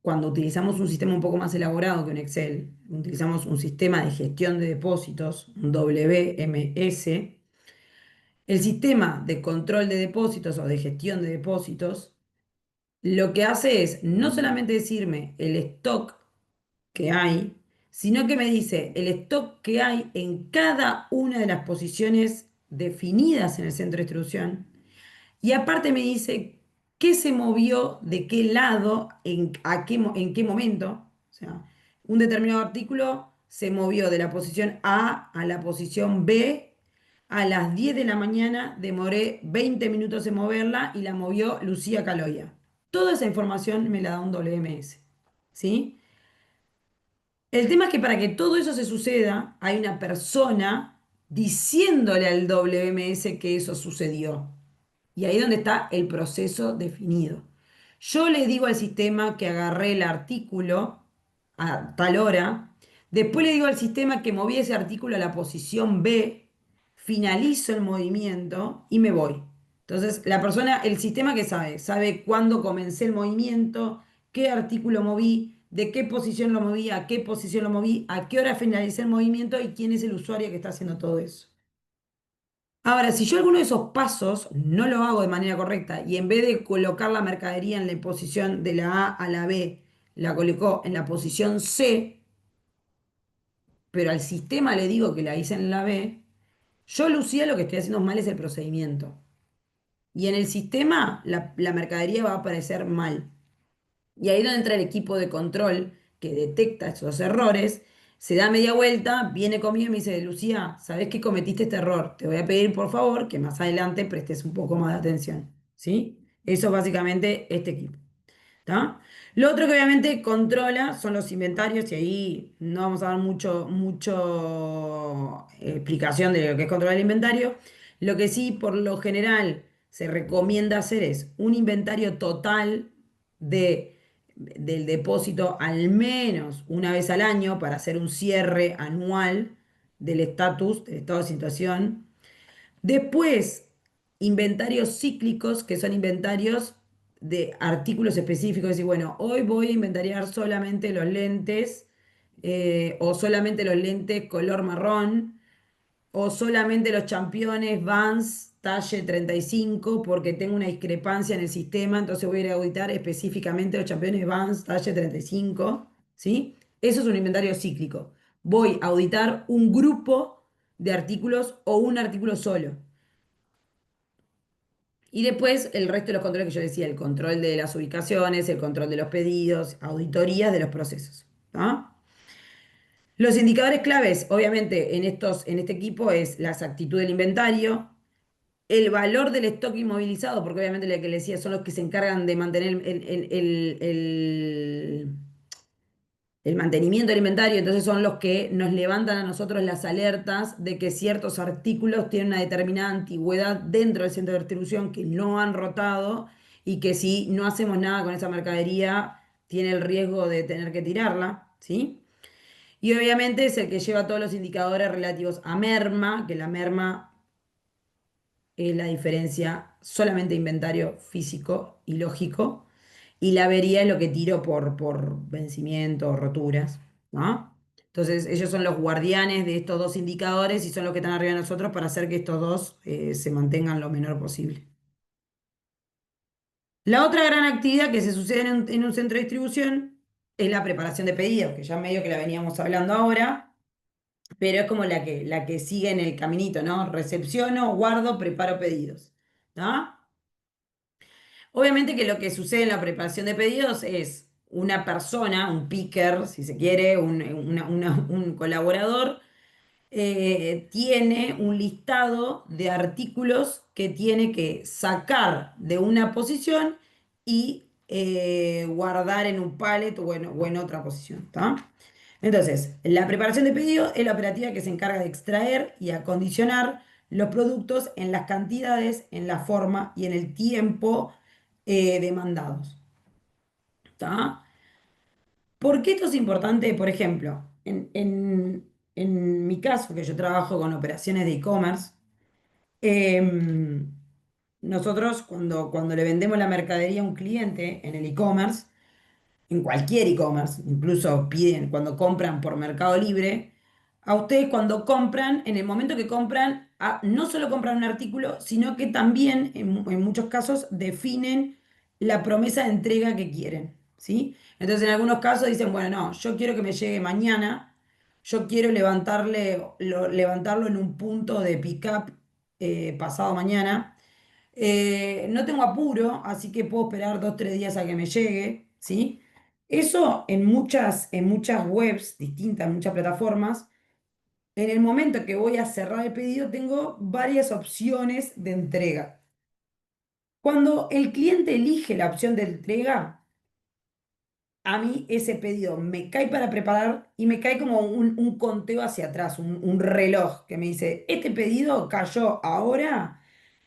cuando utilizamos un sistema un poco más elaborado que un Excel, utilizamos un sistema de gestión de depósitos, un WMS, el sistema de control de depósitos o de gestión de depósitos, lo que hace es no solamente decirme el stock que hay, sino que me dice el stock que hay en cada una de las posiciones definidas en el centro de distribución. Y aparte me dice qué se movió, de qué lado, en qué momento. O sea, un determinado artículo se movió de la posición A la posición B a las 10 de la mañana, demoré 20 minutos en moverla y la movió Lucía Caloya. Toda esa información me la da un WMS. ¿Sí? El tema es que para que todo eso se suceda, hay una persona diciéndole al WMS que eso sucedió. Y ahí es donde está el proceso definido. Yo le digo al sistema que agarré el artículo a tal hora, después le digo al sistema que moví ese artículo a la posición B, finalizo el movimiento y me voy. Entonces, la persona, el sistema que sabe cuándo comencé el movimiento, qué artículo moví, de qué posición lo moví, a qué posición lo moví, a qué hora finalicé el movimiento y quién es el usuario que está haciendo todo eso. Ahora, si yo alguno de esos pasos no lo hago de manera correcta y en vez de colocar la mercadería en la posición de la A a la B, la colocó en la posición C, pero al sistema le digo que la hice en la B, yo, Lucía, lo que estoy haciendo mal es el procedimiento. Y en el sistema la mercadería va a aparecer mal. Y ahí es donde entra el equipo de control que detecta esos errores, se da media vuelta, viene conmigo y me dice, Lucía, ¿sabés que cometiste este error? Te voy a pedir por favor que más adelante prestes un poco más de atención. ¿Sí? Eso es básicamente este equipo. ¿Tá? Lo otro que obviamente controla son los inventarios y ahí no vamos a dar mucho explicación de lo que es controlar el inventario. Lo que sí, por lo general, se recomienda hacer es un inventario total del depósito al menos una vez al año para hacer un cierre anual del estatus, del estado de situación. Después, inventarios cíclicos, que son inventarios de artículos específicos. Es decir, bueno, hoy voy a inventariar solamente los lentes o solamente los lentes color marrón o solamente los championes Vans talle 35 porque tengo una discrepancia en el sistema, entonces voy a ir a auditar específicamente los championes Vans talle 35, ¿sí? Eso es un inventario cíclico. Voy a auditar un grupo de artículos o un artículo solo. Y después el resto de los controles que yo decía, el control de las ubicaciones, el control de los pedidos, auditorías de los procesos. ¿Ah? Los indicadores claves, obviamente, en este equipo es la exactitud del inventario, el valor del stock inmovilizado, porque obviamente lo que le decía son los que se encargan de mantener el mantenimiento del inventario, entonces son los que nos levantan a nosotros las alertas de que ciertos artículos tienen una determinada antigüedad dentro del centro de distribución que no han rotado y que si no hacemos nada con esa mercadería tiene el riesgo de tener que tirarla, ¿sí? Y obviamente es el que lleva todos los indicadores relativos a merma, que la merma es la diferencia solamente de inventario físico y lógico, y la avería es lo que tiro por vencimiento o roturas, ¿no? Entonces, ellos son los guardianes de estos dos indicadores y son los que están arriba de nosotros para hacer que estos dos se mantengan lo menor posible. La otra gran actividad que se sucede en un centro de distribución es la preparación de pedidos, que ya medio que la veníamos hablando ahora, pero es como la que sigue en el caminito, ¿no? Recepciono, guardo, preparo pedidos, ¿no? Obviamente que lo que sucede en la preparación de pedidos es una persona, un picker, si se quiere, un colaborador, tiene un listado de artículos que tiene que sacar de una posición y guardar en un pallet o en otra posición, ¿tá? Entonces, la preparación de pedido es la operativa que se encarga de extraer y acondicionar los productos en las cantidades, en la forma y en el tiempo demandados. ¿Tá? ¿Por qué esto es importante? Por ejemplo, en mi caso, que yo trabajo con operaciones de e-commerce, nosotros cuando le vendemos la mercadería a un cliente en el e-commerce, en cualquier e-commerce, incluso piden cuando compran por Mercado Libre, a ustedes cuando compran, en el momento que compran, no solo compran un artículo, sino que también en muchos casos definen la promesa de entrega que quieren, ¿sí? Entonces en algunos casos dicen, bueno, no, yo quiero que me llegue mañana, yo quiero levantarlo en un punto de pick-up pasado mañana. No tengo apuro, así que puedo esperar 2, 3 días a que me llegue, ¿sí? Eso en muchas webs distintas, en muchas plataformas, en el momento que voy a cerrar el pedido, tengo varias opciones de entrega. Cuando el cliente elige la opción de entrega, a mí ese pedido me cae para preparar y me cae como un conteo hacia atrás, un reloj que me dice, este pedido cayó ahora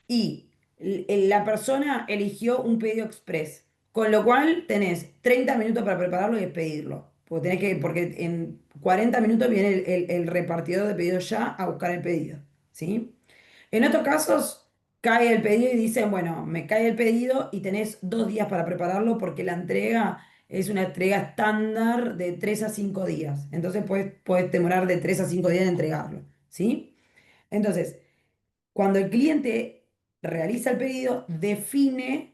y la persona eligió un pedido express, con lo cual tenés 30 minutos para prepararlo y expedirlo. Porque en 40 minutos viene el repartidor de pedidos ya a buscar el pedido, ¿sí? En otros casos, cae el pedido y dicen, bueno, me cae el pedido y tenés 2 días para prepararlo porque la entrega es una entrega estándar de 3 a 5 días. Entonces puedes demorar de 3 a 5 días en entregarlo, ¿sí? Entonces, cuando el cliente realiza el pedido, define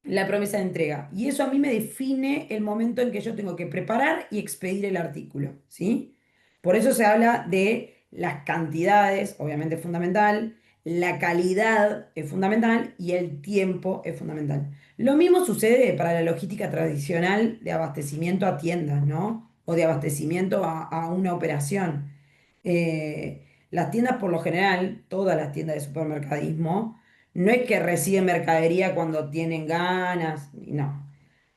la promesa de entrega. Y eso a mí me define el momento en que yo tengo que preparar y expedir el artículo, ¿sí? Por eso se habla de las cantidades, obviamente es fundamental, la calidad es fundamental y el tiempo es fundamental. Lo mismo sucede para la logística tradicional de abastecimiento a tiendas, ¿no? O de abastecimiento a una operación. Las tiendas, por lo general, todas las tiendas de supermercadismo, no es que reciben mercadería cuando tienen ganas, no.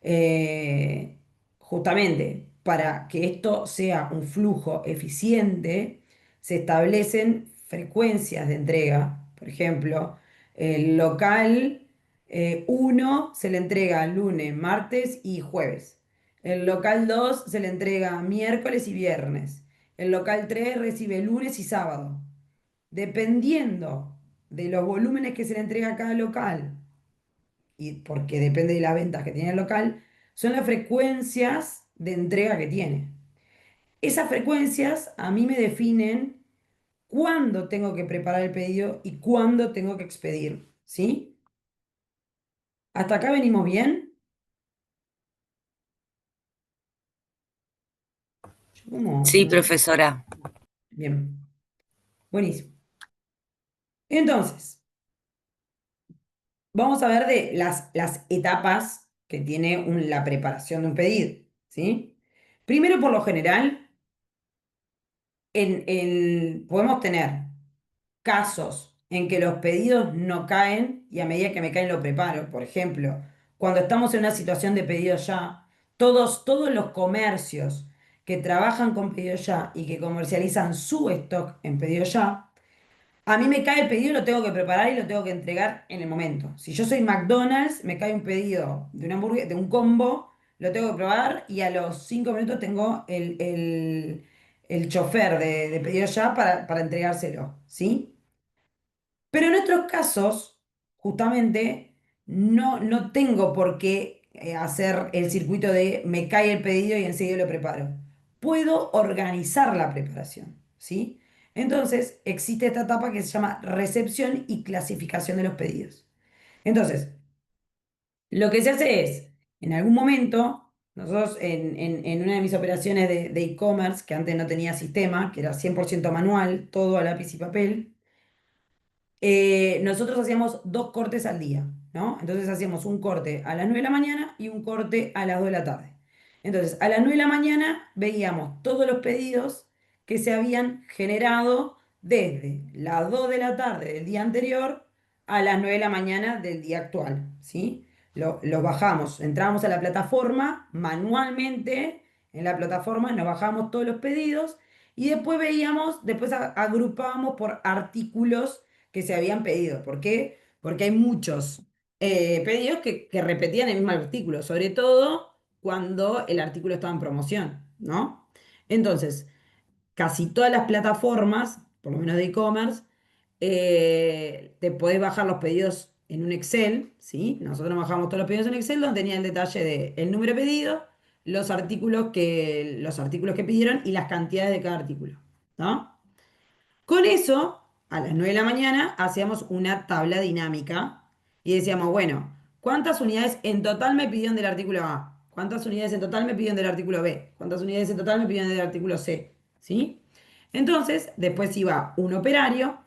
Eh, Justamente para que esto sea un flujo eficiente, se establecen frecuencias de entrega. Por ejemplo, el local 1 se le entrega lunes, martes y jueves. El local 2 se le entrega miércoles y viernes. El local 3 recibe lunes y sábado. Dependiendo de los volúmenes que se le entrega a cada local, y porque depende de las ventas que tiene el local, son las frecuencias de entrega que tiene. Esas frecuencias a mí me definen cuándo tengo que preparar el pedido y cuándo tengo que expedir, ¿sí? ¿Hasta acá venimos bien? Yo Sí, profesora. Bien, buenísimo. Entonces, vamos a ver de las etapas que tiene la preparación de un pedido, ¿sí? Primero, por lo general, podemos tener casos en que los pedidos no caen y a medida que me caen lo preparo. Por ejemplo, cuando estamos en una situación de pedido ya, todos los comercios que trabajan con pedido ya y que comercializan su stock en pedido ya, a mí me cae el pedido y lo tengo que preparar y lo tengo que entregar en el momento. Si yo soy McDonald's, me cae un pedido de una hamburguesa, de un combo, lo tengo que probar y a los 5 minutos tengo el chofer de pedido ya para entregárselo, ¿sí? Pero en otros casos, justamente, no tengo por qué hacer el circuito de me cae el pedido y enseguida lo preparo. Puedo organizar la preparación, ¿sí? Entonces, existe esta etapa que se llama recepción y clasificación de los pedidos. Entonces, lo que se hace es, en algún momento, nosotros en una de mis operaciones de e-commerce, que antes no tenía sistema, que era 100% manual, todo a lápiz y papel, nosotros hacíamos dos cortes al día, ¿no? Entonces hacíamos un corte a las 9 de la mañana y un corte a las 2 de la tarde. Entonces, a las 9 de la mañana veíamos todos los pedidos que se habían generado desde las 2 de la tarde del día anterior a las 9 de la mañana del día actual, ¿sí? Los bajamos, entrábamos a la plataforma manualmente, en la plataforma nos bajamos todos los pedidos y después veíamos, después agrupábamos por artículos que se habían pedido. ¿Por qué? Porque hay muchos pedidos que repetían el mismo artículo, sobre todo cuando el artículo estaba en promoción, ¿no? Entonces, casi todas las plataformas, por lo menos de e-commerce, te podés bajar los pedidos en un Excel, ¿sí? Nosotros bajamos todos los pedidos en Excel donde tenía el detalle de el número de pedido, los artículos que pidieron y las cantidades de cada artículo, ¿no? Con eso, a las 9 de la mañana, hacíamos una tabla dinámica y decíamos, bueno, ¿cuántas unidades en total me pidieron del artículo A? ¿Cuántas unidades en total me pidieron del artículo B? ¿Cuántas unidades en total me pidieron del artículo C? ¿Sí? Entonces, después iba un operario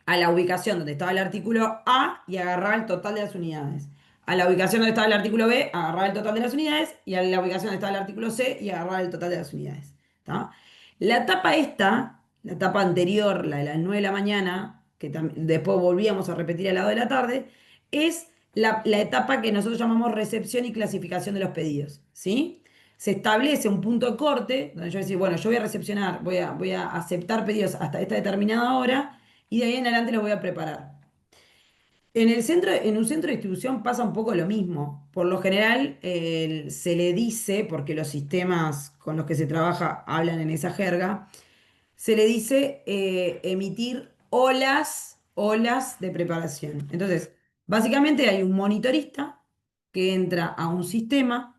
a la ubicación donde estaba el artículo A y agarraba el total de las unidades. A la ubicación donde estaba el artículo B, agarraba el total de las unidades. Y a la ubicación donde estaba el artículo C y agarraba el total de las unidades. ¿Tá? La etapa esta, la etapa anterior, la de las 9 de la mañana, que después volvíamos a repetir a las 2 de la tarde, es la etapa que nosotros llamamos recepción y clasificación de los pedidos. ¿Sí? Se establece un punto de corte, donde yo decir, bueno, yo voy a recepcionar, voy a aceptar pedidos hasta esta determinada hora y de ahí en adelante los voy a preparar. En un centro de distribución pasa un poco lo mismo. Por lo general, se le dice, porque los sistemas con los que se trabaja hablan en esa jerga, se le dice emitir olas de preparación. Entonces, básicamente hay un monitorista que entra a un sistema,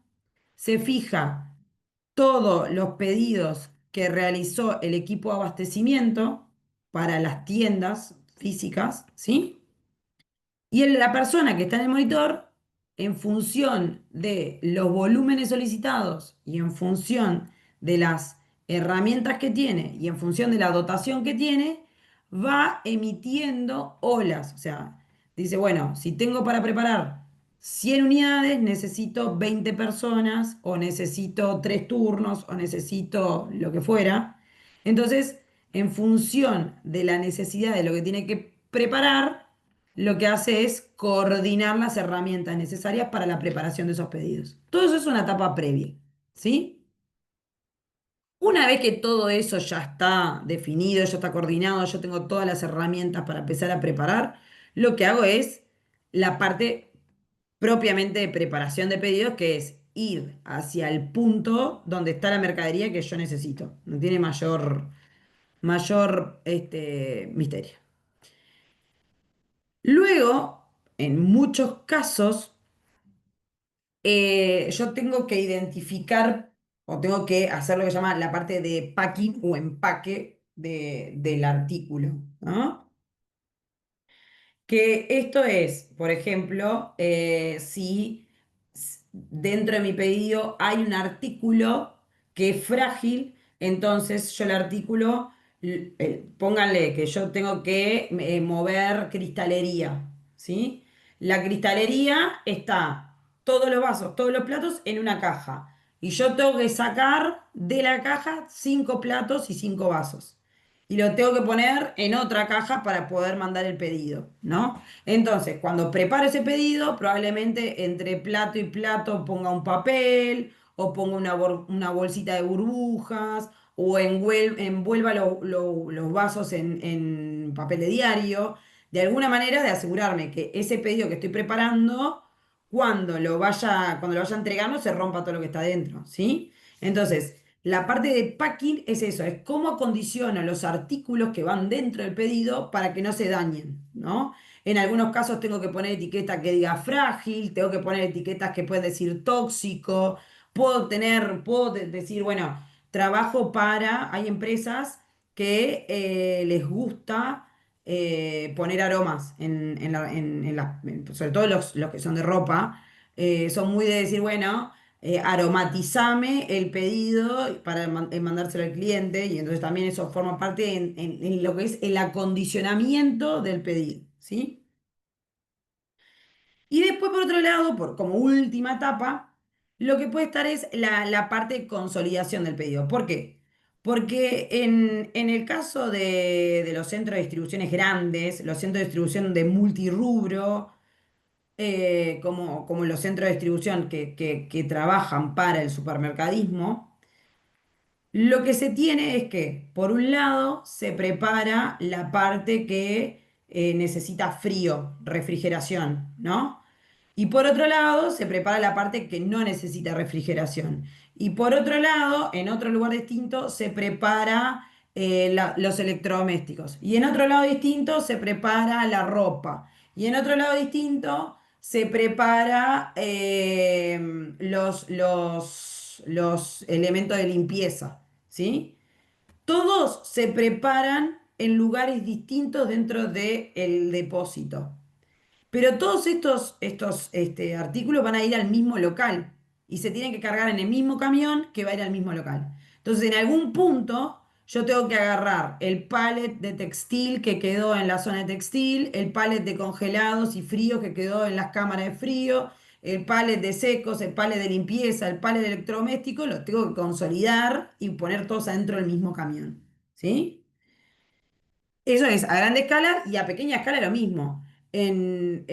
se fija todos los pedidos que realizó el equipo de abastecimiento para las tiendas físicas, ¿sí? Y la persona que está en el monitor, en función de los volúmenes solicitados y en función de las herramientas que tiene y en función de la dotación que tiene, va emitiendo olas. O sea, dice, bueno, si tengo para preparar 100 unidades, necesito 20 personas o necesito 3 turnos o necesito lo que fuera. Entonces, en función de la necesidad de lo que tiene que preparar, lo que hace es coordinar las herramientas necesarias para la preparación de esos pedidos. Todo eso es una etapa previa, ¿sí? Una vez que todo eso ya está definido, ya está coordinado, yo tengo todas las herramientas para empezar a preparar, lo que hago es la parte propiamente de preparación de pedidos, que es ir hacia el punto donde está la mercadería que yo necesito. No tiene mayor misterio. Luego, en muchos casos, yo tengo que identificar o tengo que hacer lo que se llama la parte de packing o empaque del artículo, ¿no? Que esto es, por ejemplo, si dentro de mi pedido hay un artículo que es frágil, entonces yo el artículo, pónganle que yo tengo que mover cristalería, ¿sí? La cristalería está todos los vasos, todos los platos en una caja. Y yo tengo que sacar de la caja 5 platos y 5 vasos y lo tengo que poner en otra caja para poder mandar el pedido, ¿no? Entonces, cuando preparo ese pedido, probablemente entre plato y plato ponga un papel o ponga una bolsita de burbujas o envuelva los vasos en papel de diario, de alguna manera de asegurarme que ese pedido que estoy preparando, cuando lo vaya entregando, se rompa todo lo que está dentro, ¿sí? Entonces, la parte de packing es eso, es cómo acondiciono los artículos que van dentro del pedido para que no se dañen, ¿no? En algunos casos tengo que poner etiqueta que diga frágil, tengo que poner etiquetas que pueden decir tóxico, decir, bueno, trabajo para, hay empresas que les gusta poner aromas sobre todo los que son de ropa, son muy de decir, bueno, aromatizame el pedido para mandárselo al cliente y entonces también eso forma parte en lo que es el acondicionamiento del pedido, ¿sí? Y después, por otro lado, como última etapa, lo que puede estar es la parte de consolidación del pedido. ¿Por qué? Porque en el caso de los centros de distribuciones grandes, los centros de distribución de multirrubro, como los centros de distribución que trabajan para el supermercadismo, lo que se tiene es que, por un lado, se prepara la parte que necesita frío, refrigeración, ¿no? Y por otro lado, se prepara la parte que no necesita refrigeración. Y por otro lado, en otro lugar distinto, se prepara los electrodomésticos. Y en otro lado distinto, se prepara la ropa. Y en otro lado distinto, se prepara los elementos de limpieza. ¿Sí? Todos se preparan en lugares distintos dentro del depósito. Pero todos estos artículos van a ir al mismo local y se tienen que cargar en el mismo camión que va a ir al mismo local. Entonces, en algún punto, yo tengo que agarrar el pallet de textil que quedó en la zona de textil, el pallet de congelados y fríos que quedó en las cámaras de frío, el pallet de secos, el pallet de limpieza, el pallet de electrodoméstico, los tengo que consolidar y poner todos adentro del mismo camión. ¿Sí? Eso es a grande escala y a pequeña escala lo mismo. En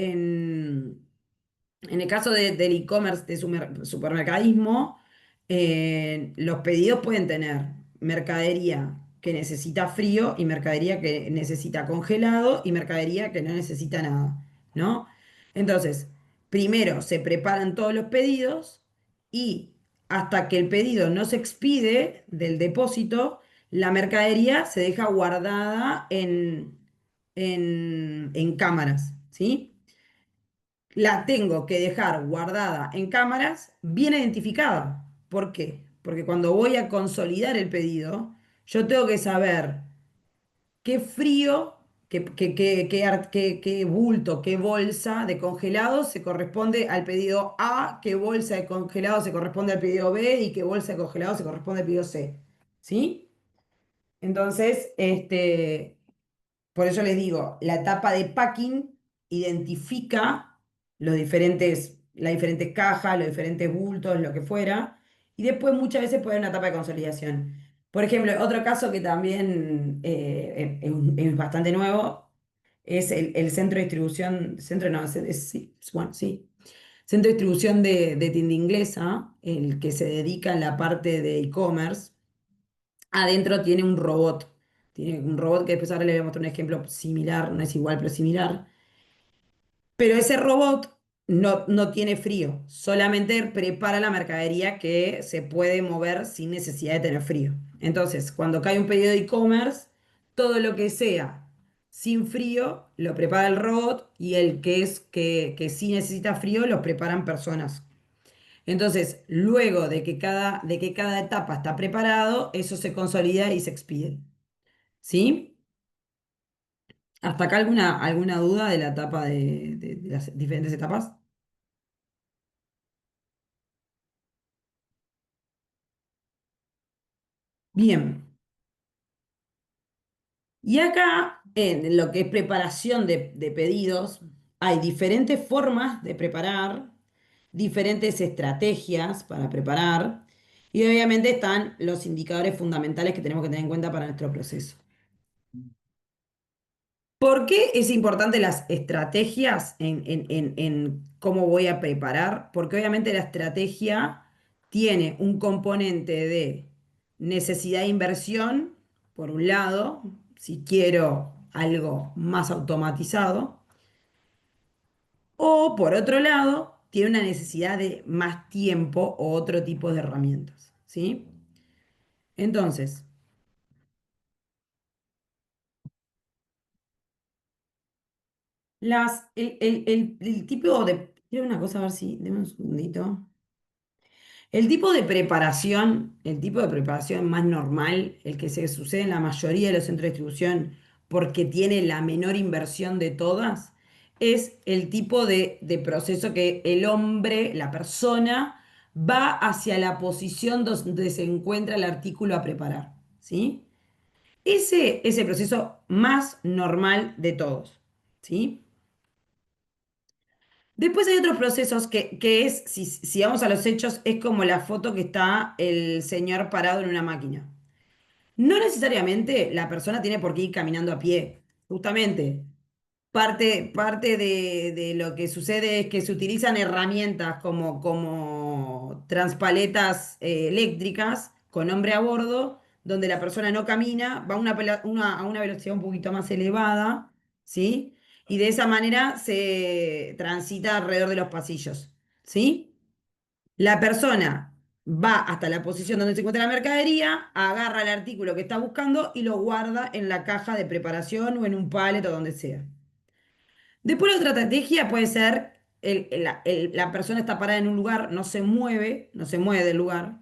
el caso del e-commerce, de supermercadismo, los pedidos pueden tener mercadería que necesita frío y mercadería que necesita congelado y mercadería que no necesita nada, ¿no? Entonces, primero se preparan todos los pedidos y hasta que el pedido no se expide del depósito, la mercadería se deja guardada en cámaras, ¿sí? La tengo que dejar guardada en cámaras bien identificada. ¿Por qué? Porque cuando voy a consolidar el pedido, yo tengo que saber qué frío, qué bulto, qué bolsa de congelado se corresponde al pedido A, qué bolsa de congelado se corresponde al pedido B y qué bolsa de congelado se corresponde al pedido C. ¿sí? Entonces, por eso les digo, la etapa de packing identifica las diferentes cajas, los diferentes bultos, lo que fuera, y después muchas veces puede haber una etapa de consolidación. Por ejemplo, otro caso que también es bastante nuevo es el centro de distribución, centro no, sí, bueno, sí, centro de distribución de tienda inglesa, el que se dedica en la parte de e-commerce. Adentro tiene un robot. Tiene un robot que después ahora le voy a mostrar un ejemplo similar, no es igual, pero similar. Pero ese robot no tiene frío, solamente prepara la mercadería que se puede mover sin necesidad de tener frío. Entonces, cuando cae un pedido de e-commerce, todo lo que sea sin frío lo prepara el robot y el que sí necesita frío lo preparan personas. Entonces, luego de que cada etapa está preparado, eso se consolida y se expide. ¿Sí? ¿Hasta acá alguna duda de la etapa de las diferentes etapas? Bien. Y acá, en lo que es preparación de pedidos, hay diferentes formas de preparar, diferentes estrategias para preparar, y obviamente están los indicadores fundamentales que tenemos que tener en cuenta para nuestro proceso. ¿Por qué es importante las estrategias en cómo voy a preparar? Porque obviamente la estrategia tiene un componente de necesidad de inversión, por un lado, si quiero algo más automatizado, o por otro lado, tiene una necesidad de más tiempo o otro tipo de herramientas, ¿sí? Entonces, el tipo de... Quiero una cosa, a ver si... Deme un segundito. El tipo de preparación más normal, el que se sucede en la mayoría de los centros de distribución porque tiene la menor inversión de todas, es el tipo de proceso que el hombre, la persona, va hacia la posición donde se encuentra el artículo a preparar, ¿sí? Ese es el proceso más normal de todos, ¿sí? Después hay otros procesos que es, si vamos a los hechos, es como la foto que está el señor parado en una máquina. No necesariamente la persona tiene por qué ir caminando a pie. Justamente, parte de lo que sucede es que se utilizan herramientas como transpaletas eléctricas con hombre a bordo, donde la persona no camina, va a a una velocidad un poquito más elevada, ¿sí? Y de esa manera se transita alrededor de los pasillos, ¿sí? La persona va hasta la posición donde se encuentra la mercadería, agarra el artículo que está buscando y lo guarda en la caja de preparación o en un pallet o donde sea. Después la otra estrategia puede ser, la persona está parada en un lugar, no se mueve del lugar,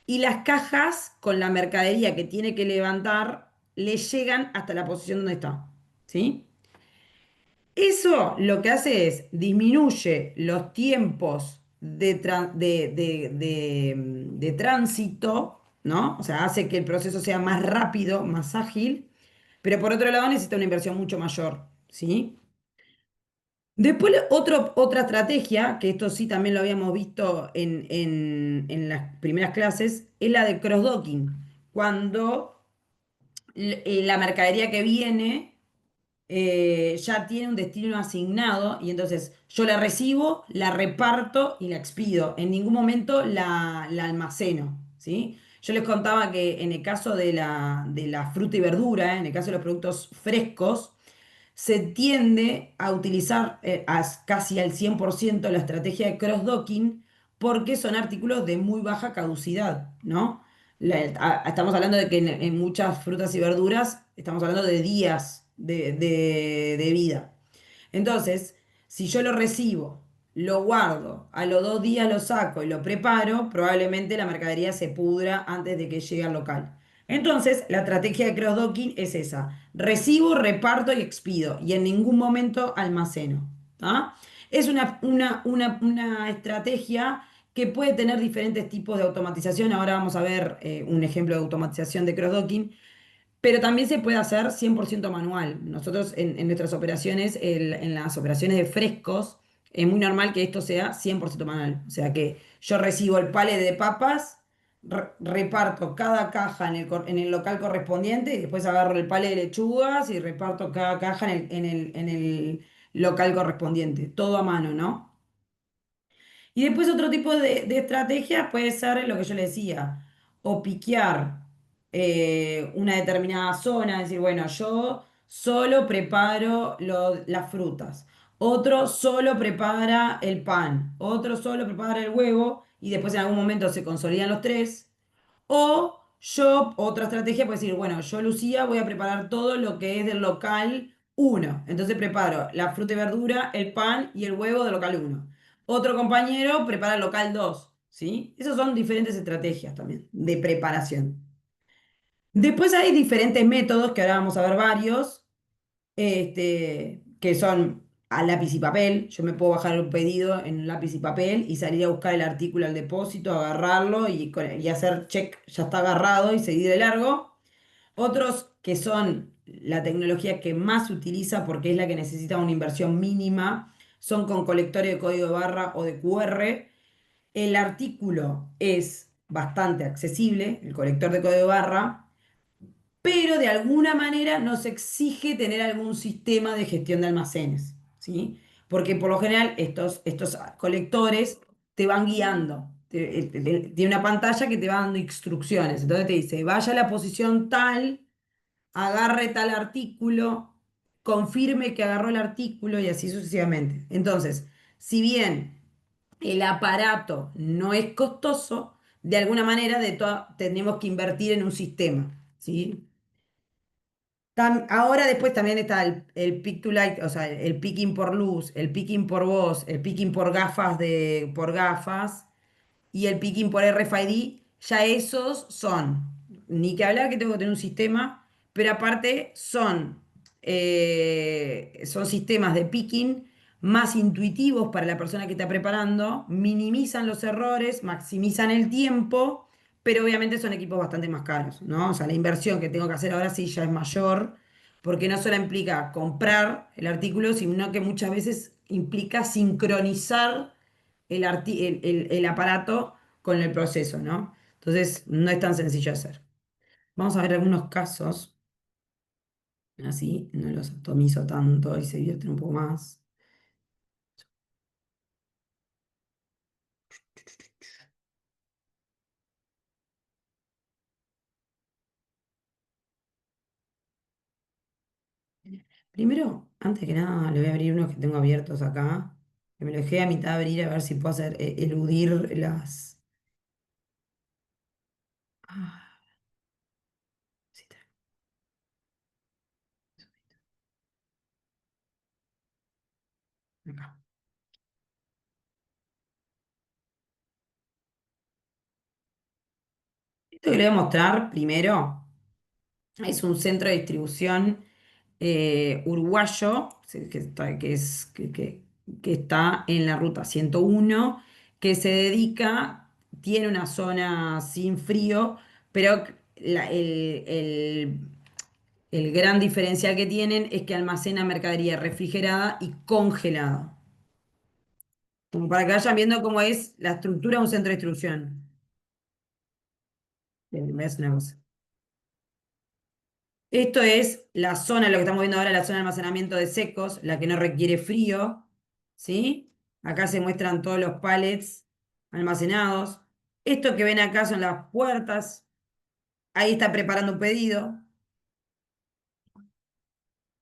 y las cajas con la mercadería que tiene que levantar le llegan hasta la posición donde está. ¿Sí? Eso lo que hace es disminuye los tiempos de tránsito, ¿no? O sea, hace que el proceso sea más rápido, más ágil, pero por otro lado necesita una inversión mucho mayor, ¿sí? Después, otra estrategia, que esto sí también lo habíamos visto en las primeras clases, es la de cross-docking. Cuando la mercadería que viene ya tiene un destino asignado y entonces yo la recibo, la reparto y la expido. En ningún momento la almaceno, ¿sí? Yo les contaba que en el caso de la fruta y verdura, en el caso de los productos frescos, se tiende a utilizar casi al 100% la estrategia de cross-docking porque son artículos de muy baja caducidad, ¿no? Estamos hablando de que en muchas frutas y verduras estamos hablando de días de vida. Entonces, si yo lo recibo, lo guardo, a los 2 días lo saco y lo preparo, probablemente la mercadería se pudra antes de que llegue al local. Entonces, la estrategia de cross-docking es esa. Recibo, reparto y expido y en ningún momento almaceno. ¿Tá? Es una estrategia que puede tener diferentes tipos de automatización. Ahora vamos a ver un ejemplo de automatización de cross-docking, pero también se puede hacer 100% manual. Nosotros en nuestras operaciones, en las operaciones de frescos, es muy normal que esto sea 100% manual. O sea que yo recibo el pallet de papas, reparto cada caja en el local correspondiente y después agarro el pallet de lechugas y reparto cada caja en el local correspondiente. Todo a mano, ¿no? Y después otro tipo de estrategia puede ser lo que yo le decía, o piquear una determinada zona, decir, bueno, yo solo preparo las frutas, otro solo prepara el pan, otro solo prepara el huevo y después en algún momento se consolidan los tres. O yo, otra estrategia puede decir, bueno, yo, Lucía, voy a preparar todo lo que es del local uno. Entonces preparo la fruta y verdura, el pan y el huevo del local uno. Otro compañero prepara el local 2, ¿sí? Esas son diferentes estrategias también de preparación. Después hay diferentes métodos, que ahora vamos a ver varios, que son a lápiz y papel. Yo me puedo bajar un pedido en lápiz y papel y salir a buscar el artículo al depósito, agarrarlo y hacer check, ya está agarrado y seguir de largo. Otros que son la tecnología que más se utiliza porque es la que necesita una inversión mínima, son con colectores de código de barra o de QR. El artículo es bastante accesible, el colector de código de barra, pero de alguna manera nos exige tener algún sistema de gestión de almacenes, ¿sí? Porque por lo general estos colectores te van guiando. Tiene una pantalla que te va dando instrucciones. Entonces te dice, vaya a la posición tal, agarre tal artículo, confirme que agarró el artículo y así sucesivamente. Entonces, si bien el aparato no es costoso, de alguna manera tenemos que invertir en un sistema, ¿sí? Ahora después también está el pick to light, o sea, el picking por luz, el picking por voz, el picking por gafas y el picking por RFID. Ya esos son, ni que hablar que tengo que tener un sistema, pero aparte son sistemas de picking más intuitivos para la persona que está preparando, minimizan los errores, maximizan el tiempo, pero obviamente son equipos bastante más caros, ¿no? O sea, la inversión que tengo que hacer ahora sí ya es mayor, porque no solo implica comprar el artículo, sino que muchas veces implica sincronizar el aparato con el proceso, ¿no? Entonces, no es tan sencillo de hacer. Vamos a ver algunos casos, así no los atomizo tanto y se divierten un poco más. Primero, antes que nada, le voy a abrir unos que tengo abiertos acá, que me lo dejé a mitad de abrir a ver si puedo hacer eludir las... Ah, sí, acá. Esto que le voy a mostrar primero es un centro de distribución uruguayo, sí, que está en la ruta 101, que se dedica, tiene una zona sin frío, pero el gran diferencial que tienen es que almacena mercadería refrigerada y congelada. Como para que vayan viendo cómo es la estructura de un centro de distribución. Es una cosa. Esto es la zona, lo que estamos viendo ahora, la zona de almacenamiento de secos, la que no requiere frío, ¿sí? Acá se muestran todos los pallets almacenados. Esto que ven acá son las puertas. Ahí está preparando un pedido.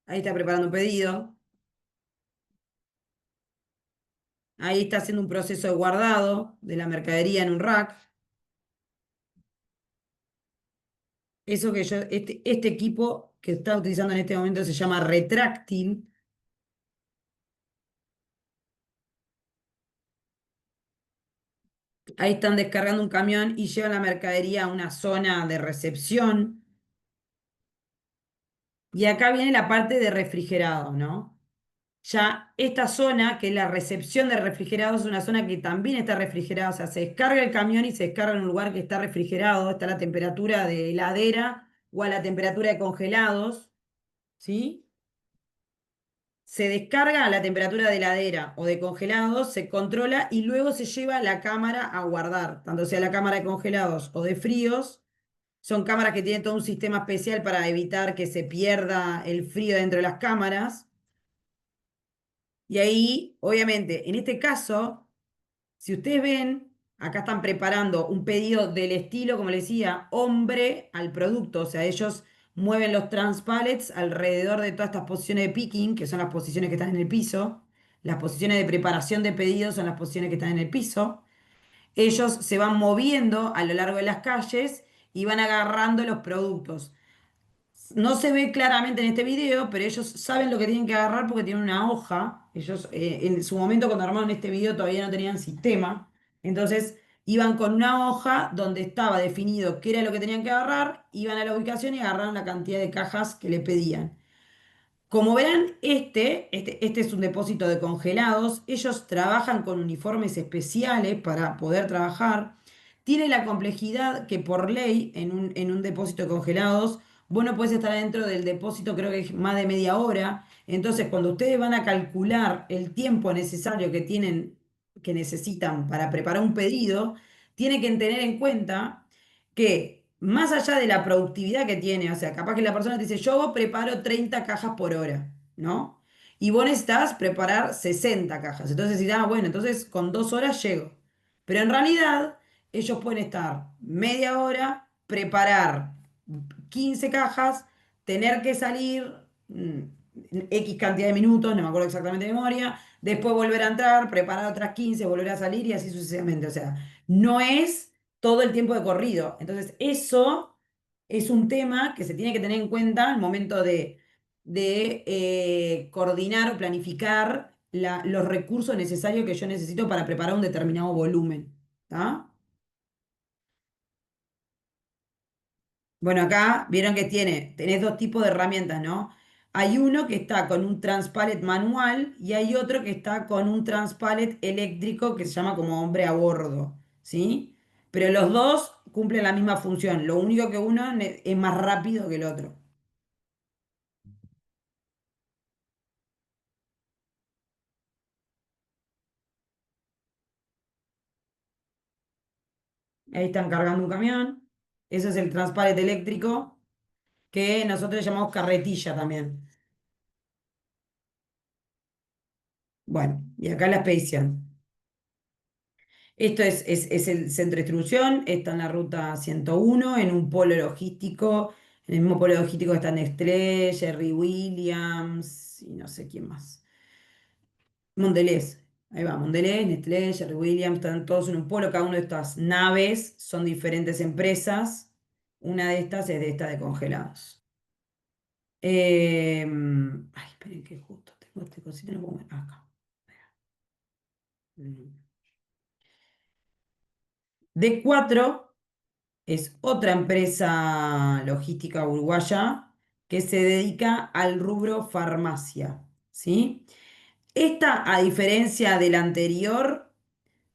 Ahí está preparando un pedido. Ahí está haciendo un proceso de guardado de la mercadería en un rack. Eso que yo, este equipo que está utilizando en este momento se llama retráctil. Ahí están descargando un camión y llevan la mercadería a una zona de recepción. Y acá viene la parte de refrigerado, ¿no? Ya esta zona, que es la recepción de refrigerados, es una zona que también está refrigerada, o sea, se descarga el camión y se descarga en un lugar que está refrigerado, está a la temperatura de heladera o a la temperatura de congelados, ¿sí? Se descarga a la temperatura de heladera o de congelados, se controla y luego se lleva a la cámara a guardar, tanto sea la cámara de congelados o de fríos. Son cámaras que tienen todo un sistema especial para evitar que se pierda el frío dentro de las cámaras. Y ahí, obviamente, en este caso, si ustedes ven, acá están preparando un pedido del estilo, como les decía, hombre al producto. O sea, ellos mueven los transpalets alrededor de todas estas posiciones de picking, que son las posiciones que están en el piso. Las posiciones de preparación de pedidos son las posiciones que están en el piso. Ellos se van moviendo a lo largo de las calles y van agarrando los productos. No se ve claramente en este video, pero ellos saben lo que tienen que agarrar porque tienen una hoja. Ellos en su momento cuando armaron este video todavía no tenían sistema. Entonces iban con una hoja donde estaba definido qué era lo que tenían que agarrar, iban a la ubicación y agarraron la cantidad de cajas que le pedían. Como verán, este es un depósito de congelados. Ellos trabajan con uniformes especiales para poder trabajar. Tiene la complejidad que por ley en un depósito de congelados, vos no podés estar dentro del depósito, creo que es más de media hora. Entonces, cuando ustedes van a calcular el tiempo necesario que tienen, que necesitan para preparar un pedido, tienen que tener en cuenta que más allá de la productividad que tiene, o sea, capaz que la persona te dice, yo preparo 30 cajas por hora, ¿no? Y vos necesitas preparar 60 cajas. Entonces decís, ah, bueno, entonces con 2 horas llego. Pero en realidad, ellos pueden estar media hora, preparar 15 cajas, tener que salir X cantidad de minutos, no me acuerdo exactamente de memoria, después volver a entrar, preparar otras 15, volver a salir y así sucesivamente. O sea, no es todo el tiempo de corrido. Entonces, eso es un tema que se tiene que tener en cuenta al momento de coordinar o planificar los recursos necesarios que yo necesito para preparar un determinado volumen. ¿Tá? Bueno, acá vieron que tenés dos tipos de herramientas, ¿no? Hay uno que está con un transpallet manual y hay otro que está con un transpallet eléctrico que se llama como hombre a bordo, ¿sí? Pero los dos cumplen la misma función, lo único que uno es más rápido que el otro. Ahí están cargando un camión. Ese es el transpallet eléctrico que nosotros le llamamos carretilla también. Bueno, y acá la expedición. Esto es el centro de distribución, está en la ruta 101, en un polo logístico, en el mismo polo logístico están Nestlé, Jerry Williams y no sé quién más. Mondelez, ahí va, Mondelez, Nestlé, Jerry Williams, están todos en un polo, cada una de estas naves son diferentes empresas, una de estas es de esta de congelados. Ay, esperen que justo tengo este cosito, no puedo acá. D4 es otra empresa logística uruguaya que se dedica al rubro farmacia, ¿sí? Esta, a diferencia del anterior,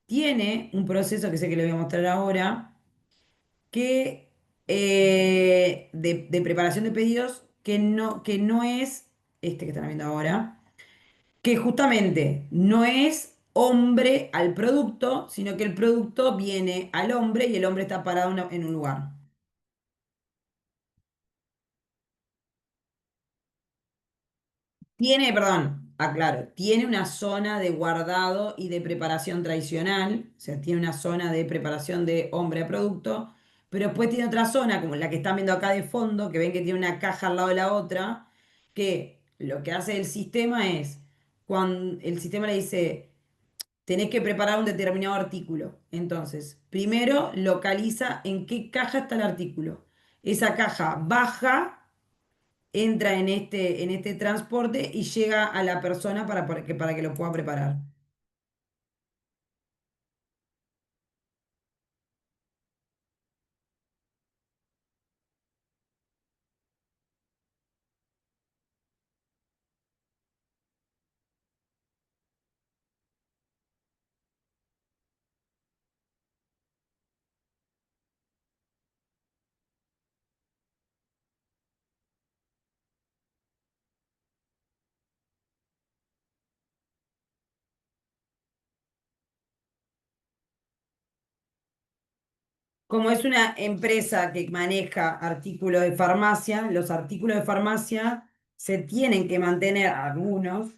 tiene un proceso que sé que le voy a mostrar ahora, que, de preparación de pedidos que no es este que están viendo ahora, que justamente no es hombre al producto, sino que el producto viene al hombre y el hombre está parado en un lugar. Tiene, perdón, aclaro, tiene una zona de guardado y de preparación tradicional, o sea, tiene una zona de preparación de hombre a producto, pero después tiene otra zona, como la que están viendo acá de fondo, que ven que tiene una caja al lado de la otra, que lo que hace el sistema es, cuando el sistema le dice, tenés que preparar un determinado artículo, entonces, primero localiza en qué caja está el artículo. Esa caja baja entra en este transporte y llega a la persona para que lo pueda preparar. Como es una empresa que maneja artículos de farmacia, los artículos de farmacia se tienen que mantener algunos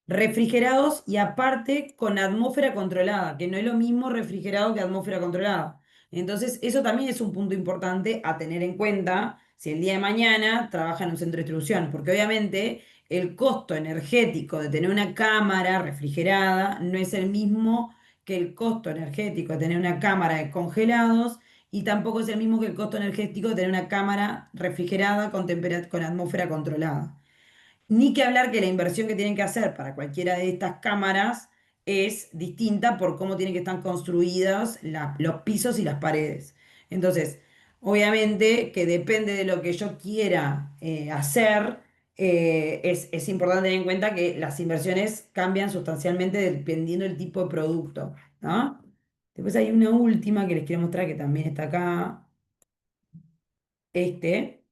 refrigerados y aparte con atmósfera controlada, que no es lo mismo refrigerado que atmósfera controlada. Entonces, eso también es un punto importante a tener en cuenta si el día de mañana trabaja en un centro de distribución, porque obviamente el costo energético de tener una cámara refrigerada no es el mismo que el costo energético de tener una cámara de congelados y tampoco es el mismo que el costo energético de tener una cámara refrigerada con atmósfera controlada. Ni que hablar que la inversión que tienen que hacer para cualquiera de estas cámaras es distinta por cómo tienen que estar construidos los pisos y las paredes. Entonces, obviamente que depende de lo que yo quiera hacer, es importante tener en cuenta que las inversiones cambian sustancialmente dependiendo del tipo de producto, ¿no? Después hay una última que les quiero mostrar que también está acá, este.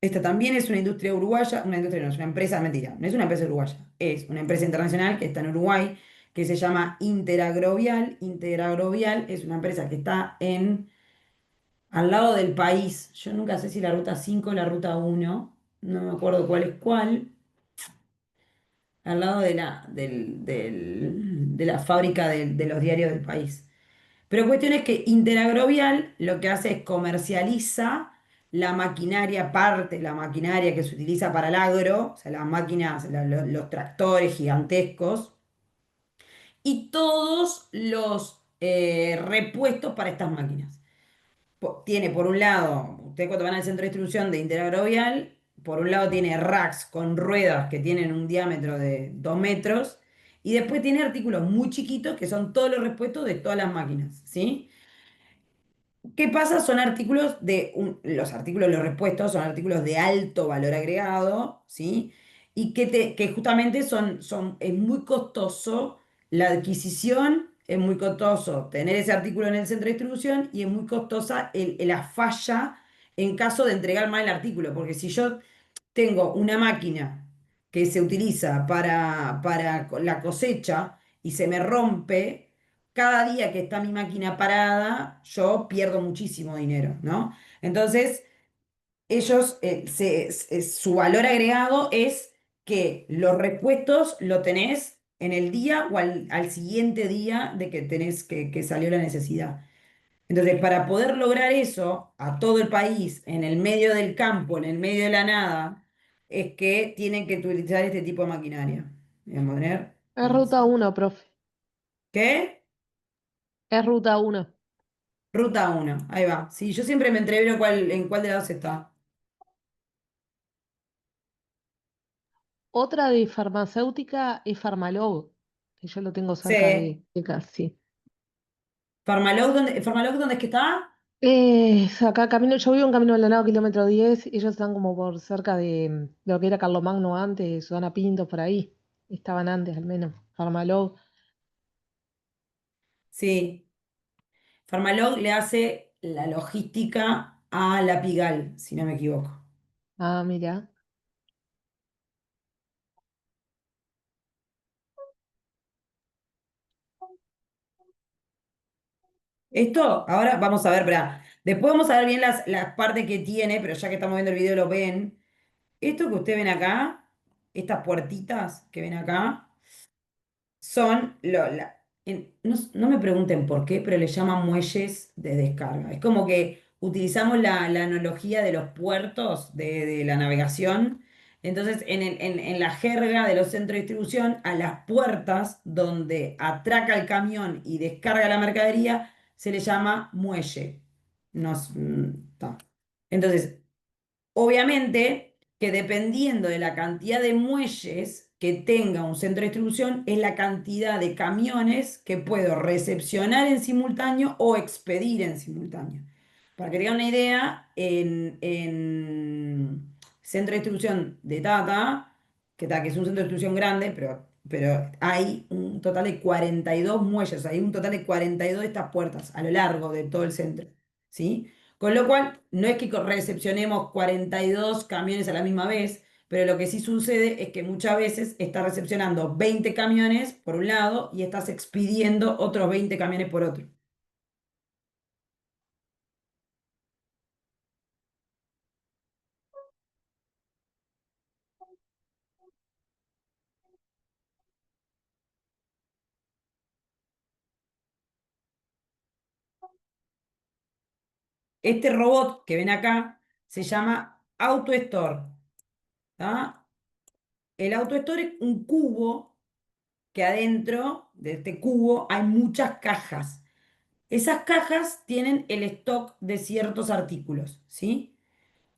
Esta también es una industria uruguaya, una industria no, es una empresa, mentira, no es una empresa uruguaya, es una empresa internacional que está en Uruguay, que se llama Interagrovial. Interagrovial es una empresa que está al lado del país. Yo nunca sé si la ruta 5 o la ruta uno, no me acuerdo cuál es cuál, al lado de la fábrica de los diarios del país. Pero cuestión es que Interagrovial lo que hace es comercializa la maquinaria, parte de la maquinaria que se utiliza para el agro, o sea, las máquinas, los tractores gigantescos, y todos los repuestos para estas máquinas. Tiene por un lado, ustedes cuando van al centro de distribución de Interagrovial, por un lado tiene racks con ruedas que tienen un diámetro de 2 metros, y después tiene artículos muy chiquitos que son todos los repuestos de todas las máquinas, ¿sí? ¿Qué pasa? Son artículos los artículos, los repuestos son artículos de alto valor agregado, ¿sí? Y que justamente es muy costoso la adquisición, es muy costoso tener ese artículo en el centro de distribución y es muy costosa la falla en caso de entregar mal el artículo, porque si yo tengo una máquina que se utiliza para la cosecha y se me rompe, cada día que está mi máquina parada, yo pierdo muchísimo dinero, ¿no? Entonces, ellos, su valor agregado es que los repuestos lo tenés en el día o al siguiente día de que tenés que salió la necesidad. Entonces, para poder lograr eso a todo el país, en el medio del campo, en el medio de la nada, es que tienen que utilizar este tipo de maquinaria. Voy a poner, Es ruta uno, profe. ¿qué? Es ruta uno. Ruta uno, ahí va. Sí, yo siempre me entrevero en cuál de las dos está. Otra de farmacéutica es Farmalog, que yo lo tengo Sí. cerca de casi. Farmalog dónde es que está? Acá camino, yo vivo en Camino del Ganado, kilómetro 10. Ellos están como por cerca de lo que era Carlomagno antes, Susana Pinto, por ahí. Estaban antes al menos. Farmalog. Sí. Farmalog le hace la logística a la Pigal, si no me equivoco. Ah, mira. Esto, ahora vamos a ver, después vamos a ver bien las partes que tiene, pero ya que estamos viendo el video lo ven. Esto que ustedes ven acá, estas puertitas que ven acá, son, no me pregunten por qué, pero le llaman muelles de descarga. Es como que utilizamos la analogía de los puertos de la navegación. Entonces, en la jerga de los centros de distribución, a las puertas donde atraca el camión y descarga la mercadería, se le llama muelle. Ta. Entonces, obviamente que dependiendo de la cantidad de muelles que tenga un centro de distribución, es la cantidad de camiones que puedo recepcionar en simultáneo o expedir en simultáneo. Para que tengan una idea, en centro de distribución de Tata, que es un centro de distribución grande, pero hay un total de 42 muelles, hay un total de 42 de estas puertas a lo largo de todo el centro, ¿sí? Con lo cual, no es que recepcionemos 42 camiones a la misma vez, pero lo que sí sucede es que muchas veces estás recepcionando 20 camiones por un lado y estás expidiendo otros 20 camiones por otro. Este robot que ven acá se llama AutoStore. ¿Tá? El AutoStore es un cubo que adentro de este cubo hay muchas cajas. Esas cajas tienen el stock de ciertos artículos, ¿sí?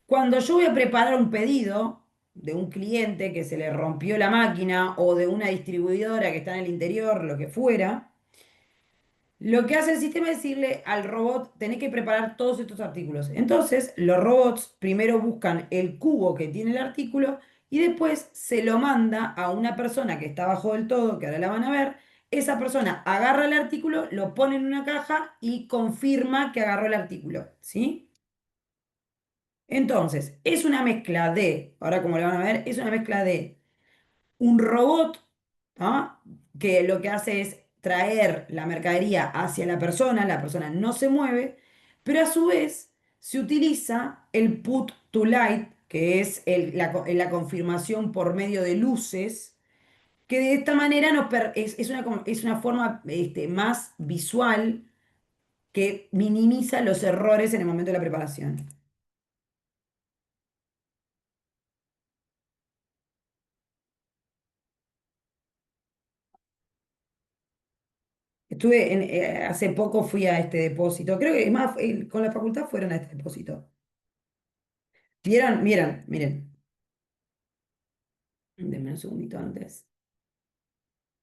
Cuando yo voy a preparar un pedido de un cliente que se le rompió la máquina o de una distribuidora que está en el interior, lo que fuera, lo que hace el sistema es decirle al robot, tenés que preparar todos estos artículos. Entonces, los robots primero buscan el cubo que tiene el artículo y después se lo manda a una persona que está abajo del todo, que ahora la van a ver. Esa persona agarra el artículo, lo pone en una caja y confirma que agarró el artículo, ¿sí? Entonces, es una mezcla de, ahora como lo van a ver, es una mezcla de un robot, ¿ah? Que lo que hace es traer la mercadería hacia la persona no se mueve, pero a su vez se utiliza el put to light, que es la confirmación por medio de luces, que de esta manera es una forma más visual que minimiza los errores en el momento de la preparación. Hace poco fui a este depósito, creo que es más, con la facultad fueron a este depósito. ¿Vieron? Miren, denme un segundito antes.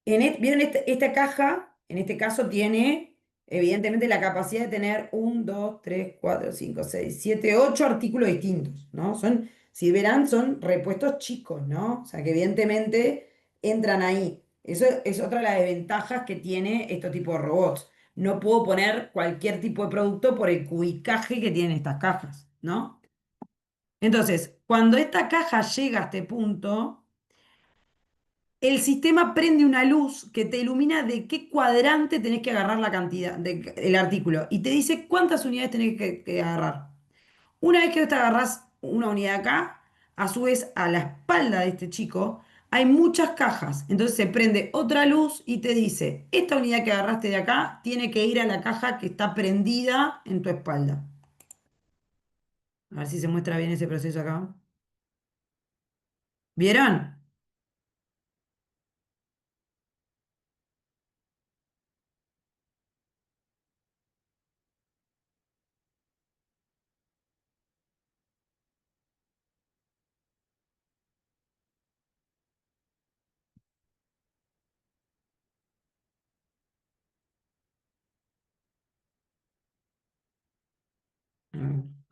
¿Vieron esta caja? En este caso tiene, evidentemente, la capacidad de tener 8 artículos distintos, ¿no? Si verán, son repuestos chicos, ¿no? O sea, que evidentemente entran ahí. Eso es otra de las desventajas que tiene este tipo de robots. No puedo poner cualquier tipo de producto por el cubicaje que tienen estas cajas, ¿no? Entonces, cuando esta caja llega a este punto, el sistema prende una luz que te ilumina de qué cuadrante tenés que agarrar la cantidad del artículo y te dice cuántas unidades tenés que agarrar. Una vez que te agarrás una unidad acá, a su vez a la espalda de este chico hay muchas cajas. Entonces se prende otra luz y te dice, esta unidad que agarraste de acá tiene que ir a la caja que está prendida en tu espalda. A ver si se muestra bien ese proceso acá. ¿Vieron?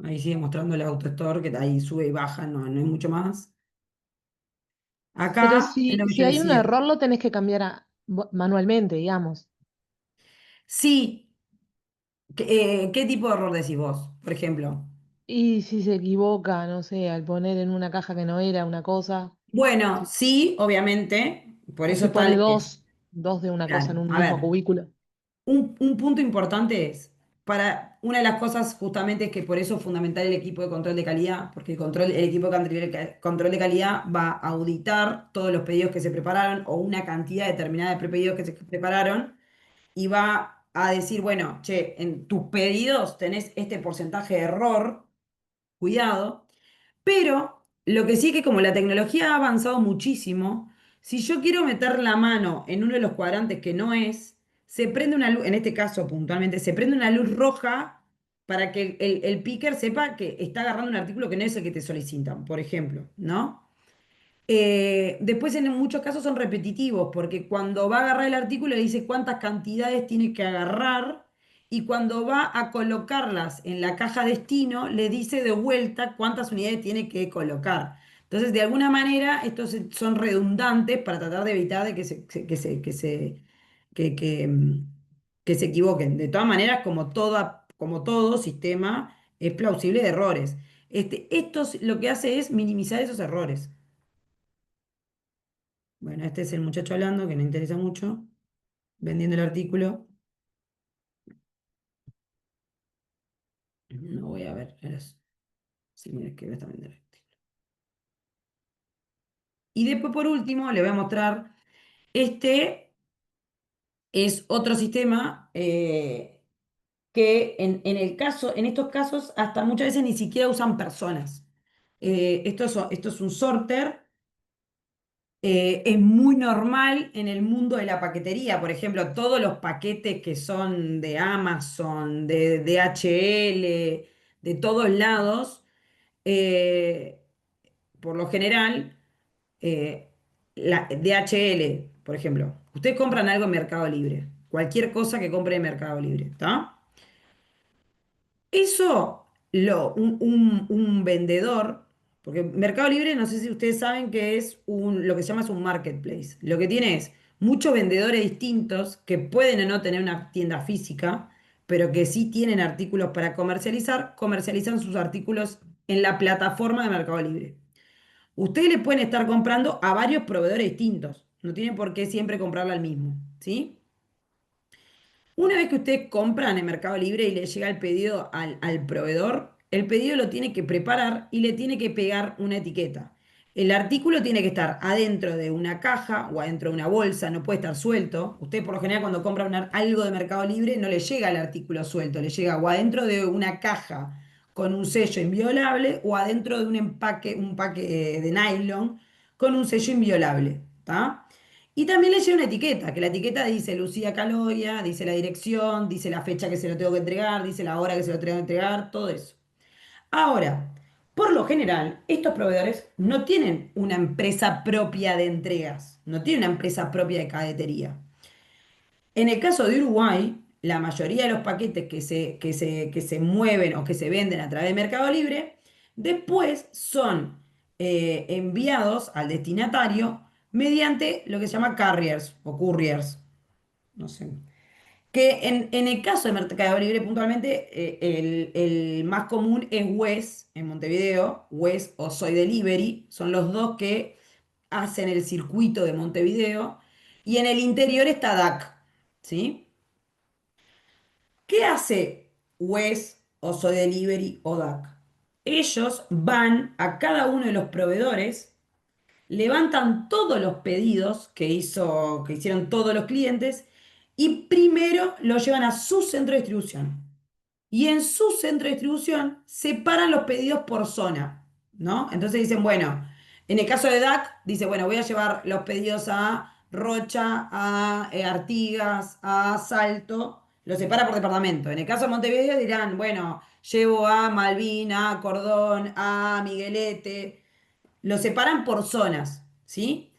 Ahí sigue mostrando el AutoStore, que ahí sube y baja, no hay mucho más. Pero Acá es si, lo que si yo hay un decía. error, lo tenés que cambiar manualmente, digamos. Sí, ¿qué tipo de error decís vos, por ejemplo? Y si se equivoca, no sé, al poner en una caja que no era una cosa, Bueno, sí, obviamente, por o eso si está pone dos de una cosa en claro, un a mismo ver, cubículo. un punto importante es, una de las cosas justamente es que por eso es fundamental el equipo de control de calidad, porque el equipo de control de calidad va a auditar todos los pedidos que se prepararon o una cantidad determinada de prepedidos que se prepararon y va a decir, bueno, che, en tus pedidos tenés este porcentaje de error, cuidado, pero lo que sí es que como la tecnología ha avanzado muchísimo, si yo quiero meter la mano en uno de los cuadrantes que no es, se prende una luz, en este caso puntualmente, se prende una luz roja para que el picker sepa que está agarrando un artículo que no es el que te solicitan, por ejemplo, ¿no? Después en muchos casos son repetitivos, porque cuando va a agarrar el artículo le dice cuántas cantidades tiene que agarrar y cuando va a colocarlas en la caja destino le dice de vuelta cuántas unidades tiene que colocar. Entonces, de alguna manera, son redundantes para tratar de evitar de que, que, mm, que se equivoquen. De todas maneras, como todo sistema, es plausible de errores. Lo que hace es minimizar esos errores. Bueno, este es el muchacho hablando, que me interesa mucho, vendiendo el artículo. No voy a ver, si me escribe esta vender. Y después, por último, le voy a mostrar, este es otro sistema que en estos casos, hasta muchas veces ni siquiera usan personas. Esto es un sorter. Es muy normal en el mundo de la paquetería. Por ejemplo, todos los paquetes que son de Amazon, de DHL, de todos lados, eh, por lo general, la DHL, por ejemplo, ustedes compran algo en Mercado Libre, cualquier cosa que compre en Mercado Libre, ¿está? Eso, un vendedor, porque Mercado Libre, no sé si ustedes saben que es lo que se llama es un marketplace. Lo que tiene es muchos vendedores distintos que pueden o no tener una tienda física, pero que sí tienen artículos para comercializar, comercializan sus artículos en la plataforma de Mercado Libre. Ustedes le pueden estar comprando a varios proveedores distintos, no tienen por qué siempre comprarle al mismo, ¿sí? Una vez que ustedes compran en Mercado Libre y le llega el pedido al proveedor, el pedido lo tiene que preparar y le tiene que pegar una etiqueta. El artículo tiene que estar adentro de una caja o adentro de una bolsa, no puede estar suelto. Usted por lo general cuando compra algo de Mercado Libre no le llega el artículo suelto, le llega o adentro de una caja con un sello inviolable o adentro de un paque de nylon con un sello inviolable. ¿Tá? Y también le llega una etiqueta, que la etiqueta dice Lucía Caloria, dice la dirección, dice la fecha que se lo tengo que entregar, dice la hora que se lo tengo que entregar, todo eso. Ahora, por lo general, estos proveedores no tienen una empresa propia de entregas, no tienen una empresa propia de cadetería. En el caso de Uruguay, la mayoría de los paquetes que se mueven o que se venden a través de Mercado Libre, después son enviados al destinatario mediante lo que se llama carriers o couriers, no sé. Que en el caso de Mercado Libre puntualmente, el más común es Wes en Montevideo, Wes o Soy Delivery, son los dos que hacen el circuito de Montevideo, y en el interior está DAC, ¿sí? ¿Qué hace Wes o Soy Delivery o DAC? Ellos van a cada uno de los proveedores, levantan todos los pedidos que hicieron todos los clientes y primero los llevan a su centro de distribución. Y en su centro de distribución separan los pedidos por zona, ¿no? Entonces dicen, bueno, en el caso de DAC, dice, bueno, voy a llevar los pedidos a Rocha, a Artigas, a Salto, lo separa por departamento. En el caso de Montevideo dirán, bueno, llevo a Malvin, a Cordón, a Miguelete, lo separan por zonas, ¿sí?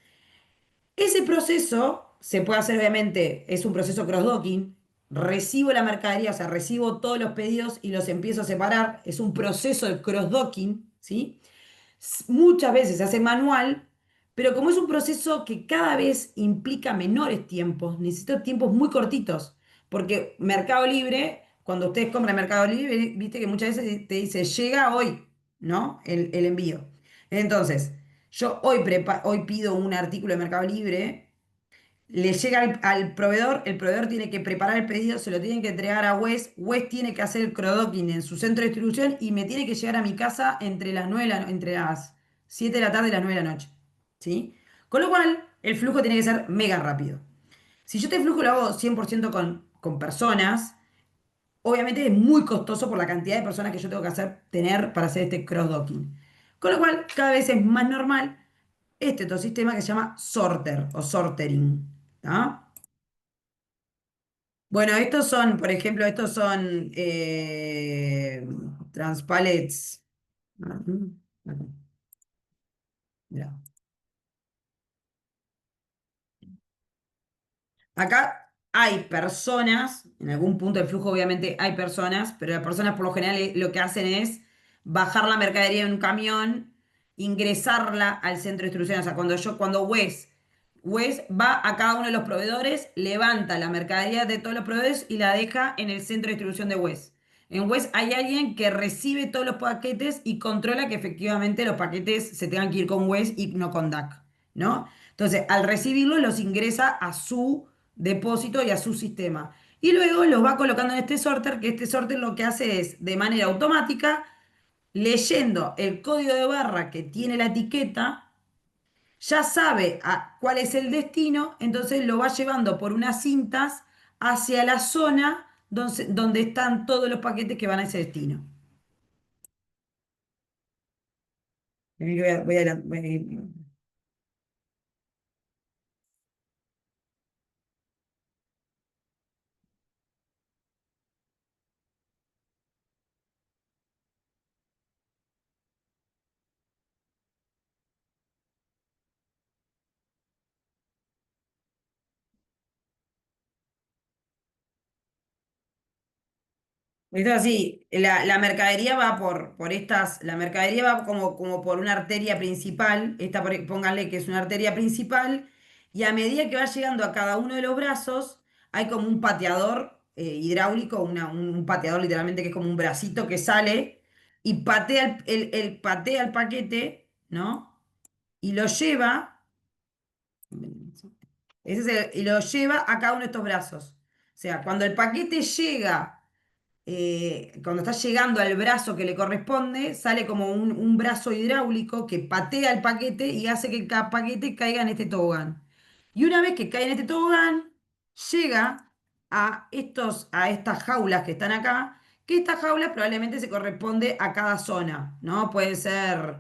Ese proceso se puede hacer, obviamente, es un proceso cross-docking. Recibo la mercadería, o sea, recibo todos los pedidos y los empiezo a separar. Es un proceso de cross-docking, ¿sí? Muchas veces se hace manual, pero como es un proceso que cada vez implica menores tiempos, necesito tiempos muy cortitos, porque Mercado Libre, cuando ustedes compran Mercado Libre, viste que muchas veces te dice, llega hoy, ¿no? El envío. Entonces, yo hoy pido un artículo de Mercado Libre, le llega al proveedor, el proveedor tiene que preparar el pedido, se lo tienen que entregar a Wes, Wes tiene que hacer el cross-docking en su centro de distribución y me tiene que llegar a mi casa entre las 9 entre las 7 de la tarde y las 9 de la noche. ¿Sí? Con lo cual, el flujo tiene que ser mega rápido. Si yo este flujo lo hago 100% con personas, obviamente es muy costoso por la cantidad de personas que yo tengo que tener para hacer este cross-docking. Con lo cual, cada vez es más normal este otro sistema que se llama sorter o sortering. ¿Tá? Bueno, estos son, por ejemplo, estos son transpalets. Ah, acá, mirá. Acá hay personas, en algún punto del flujo obviamente hay personas, pero las personas por lo general lo que hacen es bajar la mercadería en un camión, ingresarla al centro de distribución. O sea, cuando Wes va a cada uno de los proveedores, levanta la mercadería de todos los proveedores y la deja en el centro de distribución de Wes. En Wes hay alguien que recibe todos los paquetes y controla que efectivamente los paquetes se tengan que ir con Wes y no con DAC, ¿no? Entonces, al recibirlos, los ingresa a su depósito y a su sistema. Y luego los va colocando en este sorter, que este sorter lo que hace es, de manera automática, leyendo el código de barra que tiene la etiqueta, ya sabe cuál es el destino, entonces lo va llevando por unas cintas hacia la zona donde están todos los paquetes que van a ese destino. Esto es así, la mercadería va la mercadería va como por una arteria principal, pónganle que es una arteria principal, y a medida que va llegando a cada uno de los brazos, hay como un pateador hidráulico, un pateador literalmente que es como un bracito que sale y patea patea el paquete, ¿no? Y lo lleva, y lo lleva a cada uno de estos brazos. O sea, cuando el paquete llega cuando está llegando al brazo que le corresponde, sale como un brazo hidráulico que patea el paquete y hace que cada paquete caiga en este tobogán. Y una vez que cae en este tobogán, llega a estas jaulas que están acá, que estas jaulas probablemente se corresponde a cada zona, ¿no? Puede ser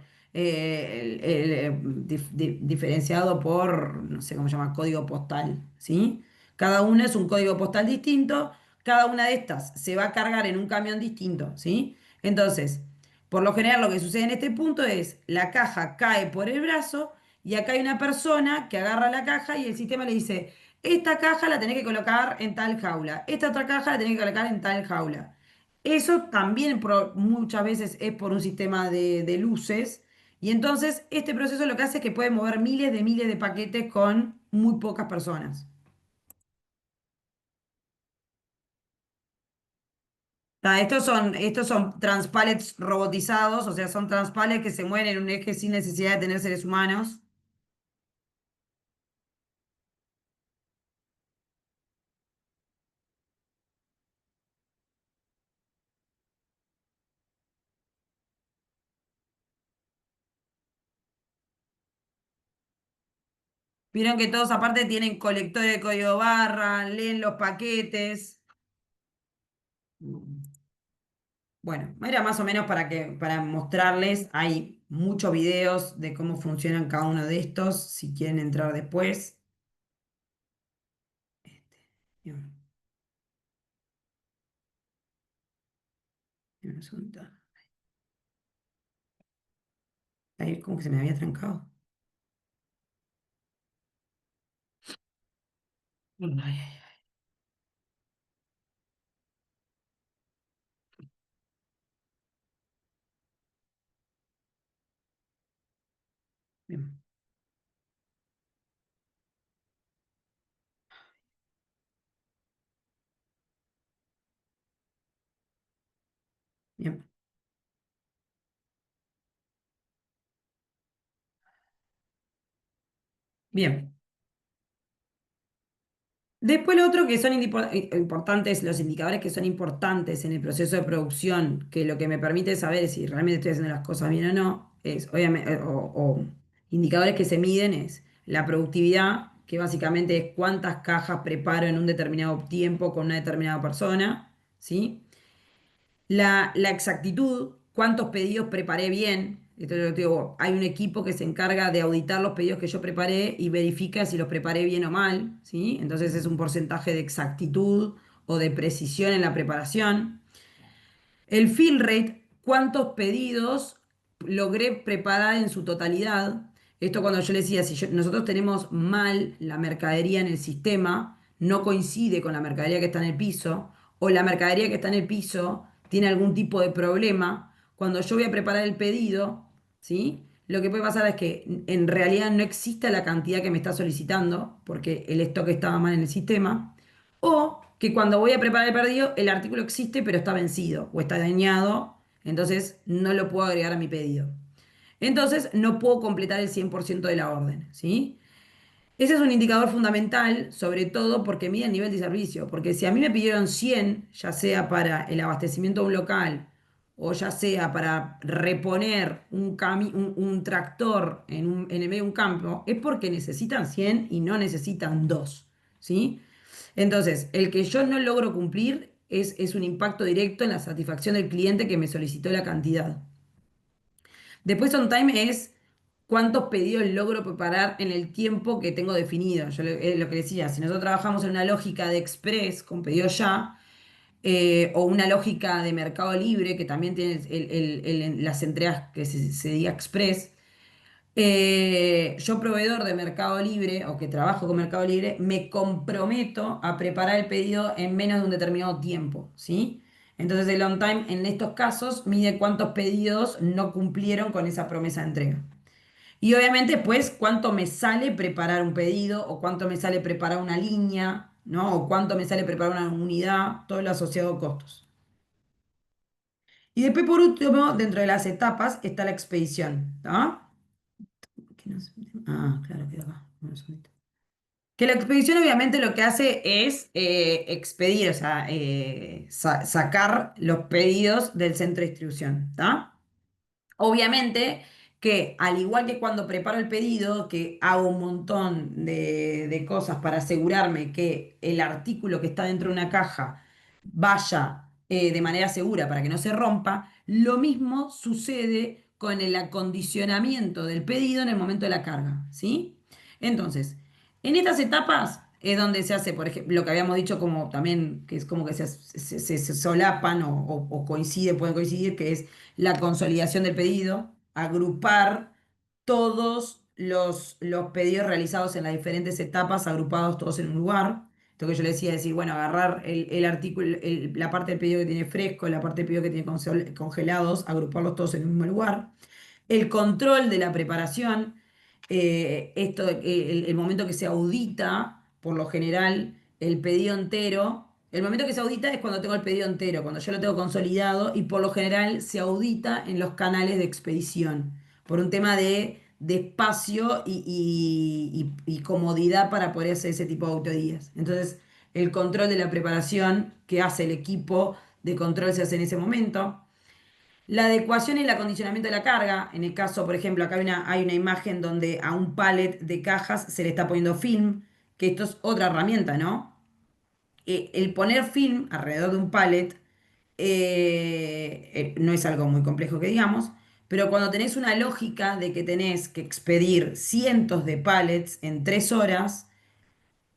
diferenciado por, no sé cómo se llama, código postal, ¿sí? Cada una es un código postal distinto, cada una de estas se va a cargar en un camión distinto, ¿sí? Entonces, por lo general lo que sucede en este punto es la caja cae por el brazo y acá hay una persona que agarra la caja y el sistema le dice, esta caja la tenés que colocar en tal jaula, esta otra caja la tenés que colocar en tal jaula. Eso también muchas veces es por un sistema de luces y entonces este proceso lo que hace es que puede mover miles de paquetes con muy pocas personas. Estos son transpalets robotizados, o sea, son transpalets que se mueven en un eje sin necesidad de tener seres humanos. Vieron que todos aparte tienen colectores de código barra, leen los paquetes. Bueno, era más o menos para mostrarles. Hay muchos videos de cómo funcionan cada uno de estos, si quieren entrar después. Bien, bien, un segundito. Ahí como que se me había trancado. Ay, ay, ay, bien, bien, bien. Después lo otro que son importantes, los indicadores que son importantes en el proceso de producción, que lo que me permite saber si realmente estoy haciendo las cosas bien o no, es obviamente, o indicadores que se miden es la productividad, que básicamente es cuántas cajas preparo en un determinado tiempo con una determinada persona, ¿sí? La exactitud, cuántos pedidos preparé bien. Entonces, yo te digo, hay un equipo que se encarga de auditar los pedidos que yo preparé y verifica si los preparé bien o mal, ¿sí? Entonces es un porcentaje de exactitud o de precisión en la preparación. El fill rate, cuántos pedidos logré preparar en su totalidad. Esto cuando yo le decía, si nosotros tenemos mal la mercadería en el sistema, no coincide con la mercadería que está en el piso, o la mercadería que está en el piso tiene algún tipo de problema, cuando yo voy a preparar el pedido, ¿sí? Lo que puede pasar es que en realidad no exista la cantidad que me está solicitando, porque el stock estaba mal en el sistema, o que cuando voy a preparar el pedido, el artículo existe pero está vencido o está dañado, entonces no lo puedo agregar a mi pedido. Entonces no puedo completar el 100% de la orden, ¿sí? Ese es un indicador fundamental, sobre todo porque mide el nivel de servicio, porque si a mí me pidieron 100, ya sea para el abastecimiento de un local o ya sea para reponer un tractor en el medio de un campo, es porque necesitan 100 y no necesitan dos, ¿sí? Entonces, el que yo no logro cumplir es un impacto directo en la satisfacción del cliente que me solicitó la cantidad. Después on time es cuántos pedidos logro preparar en el tiempo que tengo definido. Lo que decía, si nosotros trabajamos en una lógica de express con pedido ya, o una lógica de Mercado Libre, que también tiene las entregas que se diga express, yo proveedor de Mercado Libre o que trabajo con Mercado Libre, me comprometo a preparar el pedido en menos de un determinado tiempo, ¿sí? Entonces el on time en estos casos mide cuántos pedidos no cumplieron con esa promesa de entrega. Y obviamente, pues, cuánto me sale preparar un pedido o cuánto me sale preparar una línea, ¿no? O cuánto me sale preparar una unidad, todo lo asociado a costos. Y después, por último, dentro de las etapas está la expedición, ¿tá? Claro, queda acá. Un segundito. Que la expedición obviamente lo que hace es expedir, o sea, sacar los pedidos del centro de distribución, ¿tá? Obviamente que al igual que cuando preparo el pedido, que hago un montón de cosas para asegurarme que el artículo que está dentro de una caja vaya de manera segura para que no se rompa, lo mismo sucede con el acondicionamiento del pedido en el momento de la carga, ¿sí? Entonces, en estas etapas es donde se hace, por ejemplo, lo que habíamos dicho como también, que es como que se solapan o coincide, pueden coincidir, que es la consolidación del pedido, agrupar todos los pedidos realizados en las diferentes etapas, agrupados todos en un lugar. Esto que yo le decía, decir, bueno, agarrar el artículo, la parte del pedido que tiene fresco, la parte del pedido que tiene congelados, agruparlos todos en un mismo lugar. El control de la preparación, el momento que se audita, por lo general, el pedido entero. El momento que se audita es cuando tengo el pedido entero, cuando yo lo tengo consolidado y por lo general se audita en los canales de expedición, por un tema de espacio y comodidad para poder hacer ese tipo de auditorías. Entonces, el control de la preparación que hace el equipo de control se hace en ese momento. La adecuación y el acondicionamiento de la carga, en el caso, por ejemplo, acá hay una imagen donde a un pallet de cajas se le está poniendo film, que esto es otra herramienta, ¿no? El poner film alrededor de un pallet no es algo muy complejo que digamos, pero cuando tenés una lógica de que tenés que expedir cientos de pallets en 3 horas,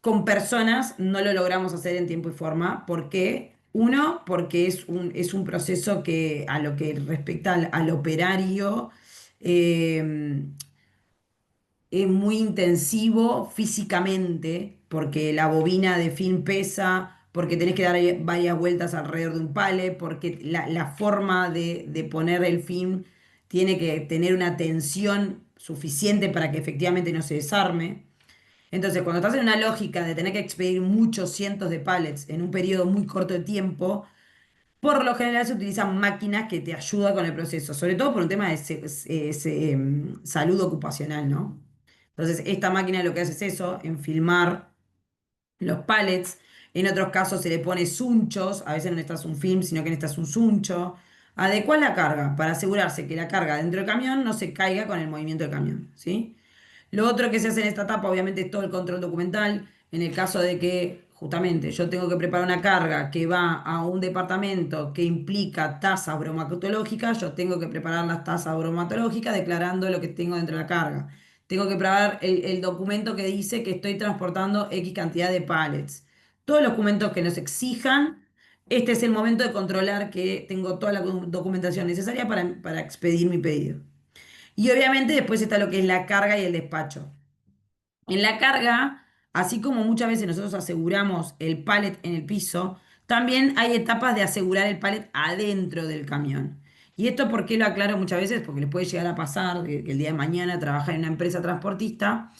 con personas no lo logramos hacer en tiempo y forma. ¿Por qué? Uno, porque es un proceso que a lo que respecta al operario eh, es muy intensivo físicamente, porque la bobina de film pesa, porque tenés que dar varias vueltas alrededor de un pale, porque la forma de poner el film tiene que tener una tensión suficiente para que efectivamente no se desarme. Entonces, cuando estás en una lógica de tener que expedir muchos cientos de pallets en un periodo muy corto de tiempo, por lo general se utilizan máquinas que te ayudan con el proceso, sobre todo por un tema de salud ocupacional, ¿no? Entonces, esta máquina lo que hace es eso, en filmar los pallets. En otros casos se le pone sunchos, a veces no necesitas un film, sino que necesitas un suncho. Adecuar la carga para asegurarse que la carga dentro del camión no se caiga con el movimiento del camión, ¿sí? Lo otro que se hace en esta etapa, obviamente, es todo el control documental. En el caso de que, justamente, yo tengo que preparar una carga que va a un departamento que implica tasas bromatológicas, yo tengo que preparar las tasas bromatológicas declarando lo que tengo dentro de la carga. Tengo que preparar el documento que dice que estoy transportando X cantidad de pallets. Todos los documentos que nos exijan, este es el momento de controlar que tengo toda la documentación necesaria para expedir mi pedido. Y obviamente después está lo que es la carga y el despacho. En la carga, así como muchas veces nosotros aseguramos el pallet en el piso, también hay etapas de asegurar el pallet adentro del camión. ¿Y esto por qué lo aclaro muchas veces? Porque les puede llegar a pasar que el día de mañana trabajar en una empresa transportista.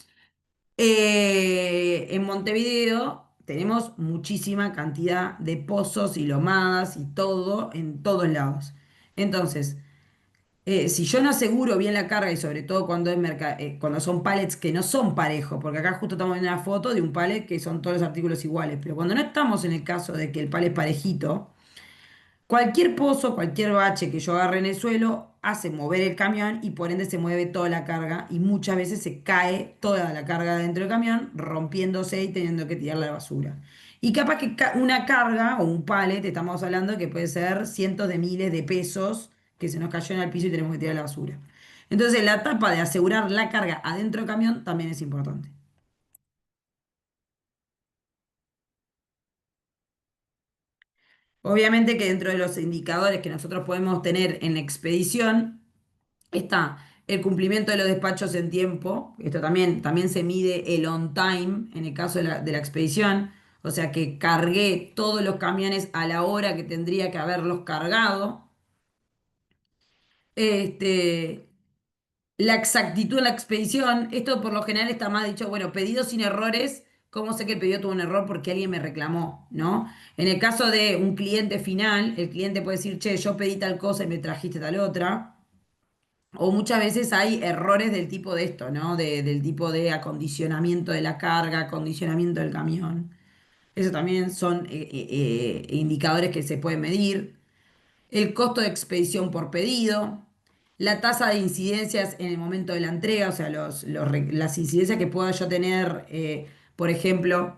En Montevideo tenemos muchísima cantidad de pozos y lomadas y todo en todos lados. Entonces, si yo no aseguro bien la carga y sobre todo cuando son pallets que no son parejos, porque acá justo estamos viendo una foto de un pallet que son todos los artículos iguales, pero cuando no estamos en el caso de que el pallet es parejito, cualquier pozo, cualquier bache que yo agarre en el suelo hace mover el camión y por ende se mueve toda la carga y muchas veces se cae toda la carga dentro del camión, rompiéndose y teniendo que tirarla a la basura. Y capaz que una carga o un pallet, estamos hablando que puede ser cientos de miles de pesos que se nos cayó en el piso y tenemos que tirar a la basura. Entonces, la etapa de asegurar la carga adentro del camión también es importante. Obviamente que dentro de los indicadores que nosotros podemos tener en la expedición está el cumplimiento de los despachos en tiempo. Esto también se mide el on time en el caso de la expedición. O sea que cargué todos los camiones a la hora que tendría que haberlos cargado. Este, la exactitud en la expedición, esto por lo general está más dicho, bueno, pedido sin errores. ¿Cómo sé que el pedido tuvo un error? Porque alguien me reclamó, ¿no? En el caso de un cliente final, el cliente puede decir, che, yo pedí tal cosa y me trajiste tal otra. O muchas veces hay errores del tipo de esto, ¿no? Del tipo de acondicionamiento de la carga, acondicionamiento del camión. Eso también son indicadores que se pueden medir. El costo de expedición por pedido. La tasa de incidencias en el momento de la entrega, o sea, las incidencias que pueda yo tener, por ejemplo,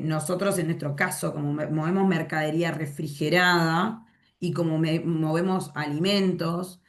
nosotros en nuestro caso, como movemos mercadería refrigerada y como movemos alimentos,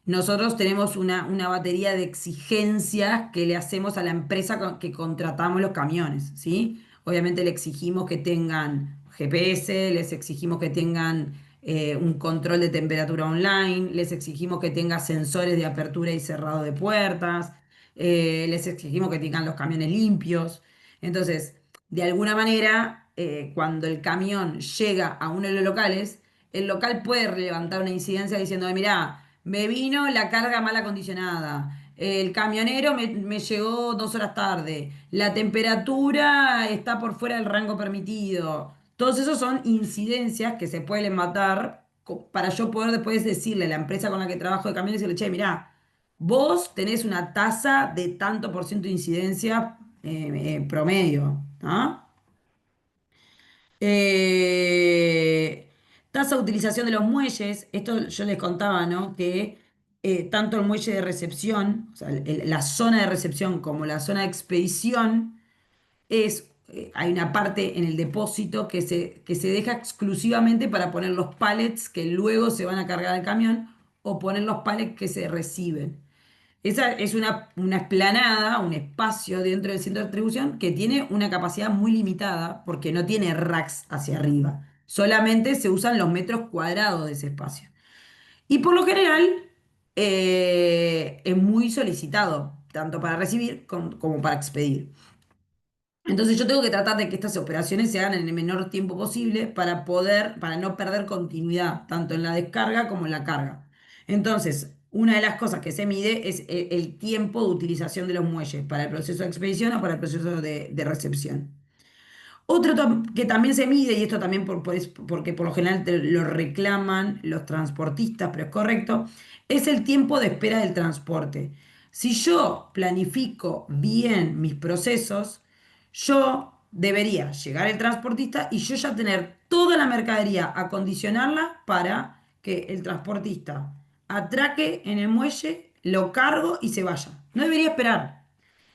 nosotros tenemos una batería de exigencias que le hacemos a la empresa que contratamos los camiones, ¿sí? Obviamente le exigimos que tengan GPS, les exigimos que tengan un control de temperatura online, les exigimos que tengan sensores de apertura y cerrado de puertas, les exigimos que tengan los camiones limpios. Entonces, de alguna manera, cuando el camión llega a uno de los locales, el local puede levantar una incidencia diciendo, mirá, me vino la carga mal acondicionada, el camionero me llegó 2 horas tarde, la temperatura está por fuera del rango permitido. Todos esos son incidencias que se pueden matar para yo poder después decirle a la empresa con la que trabajo de camiones y decirle, che, mirá, vos tenés una tasa de tanto por ciento de incidencia promedio, ¿no? Eh, Tasa de utilización de los muelles. Esto yo les contaba, ¿no? Que tanto el muelle de recepción, o sea, la zona de recepción como la zona de expedición, hay una parte en el depósito que se deja exclusivamente para poner los pallets que luego se van a cargar al camión o poner los pallets que se reciben. Esa es una explanada, un espacio dentro del centro de distribución que tiene una capacidad muy limitada porque no tiene racks hacia arriba. Solamente se usan los metros cuadrados de ese espacio. Y por lo general es muy solicitado, tanto para recibir como para expedir. Entonces yo tengo que tratar de que estas operaciones se hagan en el menor tiempo posible para no perder continuidad, tanto en la descarga como en la carga. Entonces, una de las cosas que se mide es el tiempo de utilización de los muelles para el proceso de expedición o para el proceso de recepción. Otro que también se mide, y esto también porque por lo general lo reclaman los transportistas, pero es correcto, es el tiempo de espera del transporte. Si yo planifico bien mis procesos, yo debería llegar el transportista y yo ya tener toda la mercadería, acondicionarla para que el transportista atraque en el muelle, lo cargo y se vaya. No debería esperar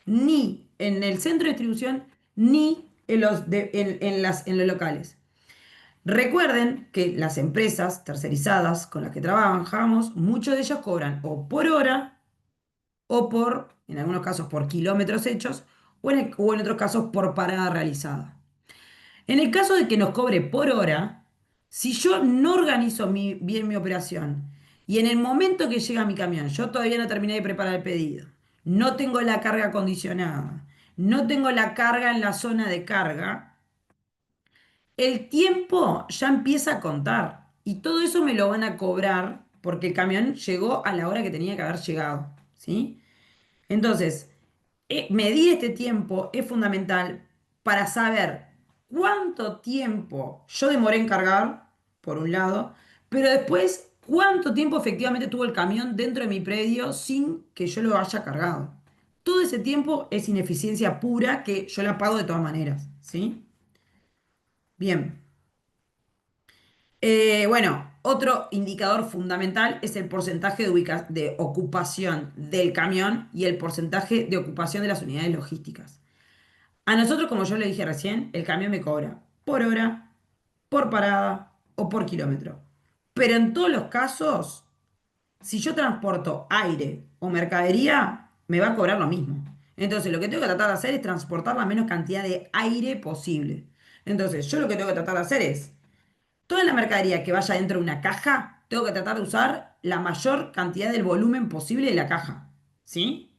ni en el centro de distribución, ni en los locales. Recuerden que las empresas tercerizadas con las que trabajamos, muchos de ellos cobran o por hora o en algunos casos, por kilómetros hechos o en otros casos por parada realizada. En el caso de que nos cobre por hora, si yo no organizo bien mi operación y en el momento que llega mi camión, yo todavía no terminé de preparar el pedido, no tengo la carga acondicionada, no tengo la carga en la zona de carga, el tiempo ya empieza a contar y todo eso me lo van a cobrar porque el camión llegó a la hora que tenía que haber llegado, ¿sí? Entonces, medir este tiempo es fundamental para saber cuánto tiempo yo demoré en cargar, por un lado, pero después cuánto tiempo efectivamente tuvo el camión dentro de mi predio sin que yo lo haya cargado. Todo ese tiempo es ineficiencia pura que yo la pago de todas maneras, ¿sí? Bien. Bueno, otro indicador fundamental es el porcentaje de ocupación del camión y el porcentaje de ocupación de las unidades logísticas. A nosotros, como yo le dije recién, el camión me cobra por hora, por parada o por kilómetro. Pero en todos los casos, si yo transporto aire o mercadería, me va a cobrar lo mismo. Entonces, lo que tengo que tratar de hacer es transportar la menos cantidad de aire posible. Entonces, yo lo que tengo que tratar de hacer es, toda la mercadería que vaya dentro de una caja, tengo que tratar de usar la mayor cantidad del volumen posible de la caja. ¿Sí?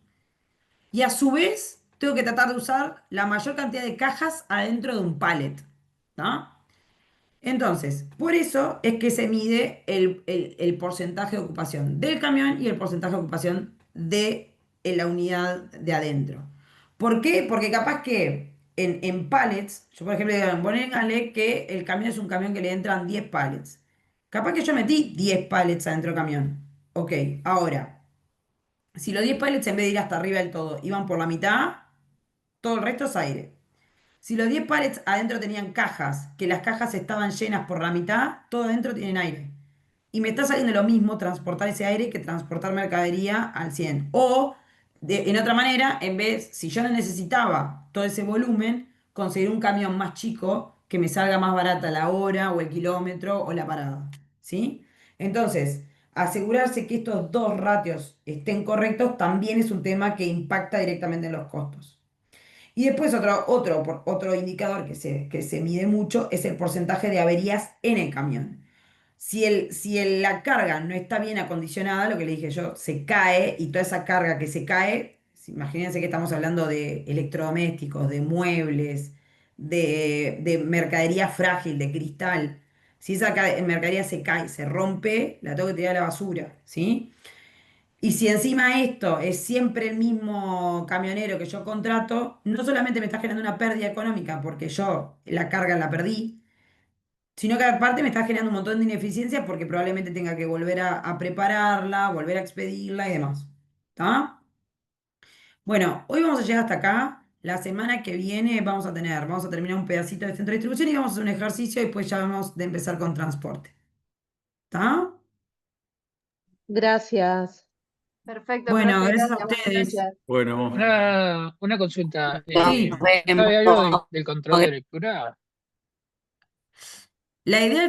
Y a su vez, tengo que tratar de usar la mayor cantidad de cajas adentro de un pallet. ¿No? Entonces, por eso es que se mide el porcentaje de ocupación del camión y el porcentaje de ocupación de la unidad de adentro. ¿Por qué? Porque capaz que en pallets, yo por ejemplo, digo, ponele que el camión es un camión que le entran 10 pallets. Capaz que yo metí 10 pallets adentro del camión. Ok, ahora, si los 10 pallets en vez de ir hasta arriba del todo iban por la mitad, todo el resto es aire. Si los 10 pallets adentro tenían cajas, que las cajas estaban llenas por la mitad, todo adentro tienen aire. Y me está saliendo lo mismo transportar ese aire que transportar mercadería al 100. O, en otra manera, en vez, si yo no necesitaba todo ese volumen, conseguir un camión más chico que me salga más barata la hora o el kilómetro o la parada. ¿Sí? Entonces, asegurarse que estos dos ratios estén correctos también es un tema que impacta directamente en los costos. Y después otro indicador que se mide mucho es el porcentaje de averías en el camión. La carga no está bien acondicionada, lo que le dije yo, se cae y toda esa carga que se cae, imagínense que estamos hablando de electrodomésticos, de muebles, de mercadería frágil, de cristal. Si esa mercadería se cae, se rompe, la tengo que tirar a la basura, ¿sí? Y si encima esto es siempre el mismo camionero que yo contrato, no solamente me está generando una pérdida económica porque yo la carga la perdí, sino que aparte me está generando un montón de ineficiencias porque probablemente tenga que volver a prepararla, volver a expedirla y demás. ¿Está? Bueno, hoy vamos a llegar hasta acá. La semana que viene vamos a terminar un pedacito de centro de distribución y vamos a hacer un ejercicio y después ya vamos de empezar con transporte. ¿Está? Gracias. Perfecto, Bueno, profe, gracias a gracias, buenas ustedes. noches. Bueno, Una consulta. Sí, Nos ¿Se sabe algo vemos. del control de lectura? la idea del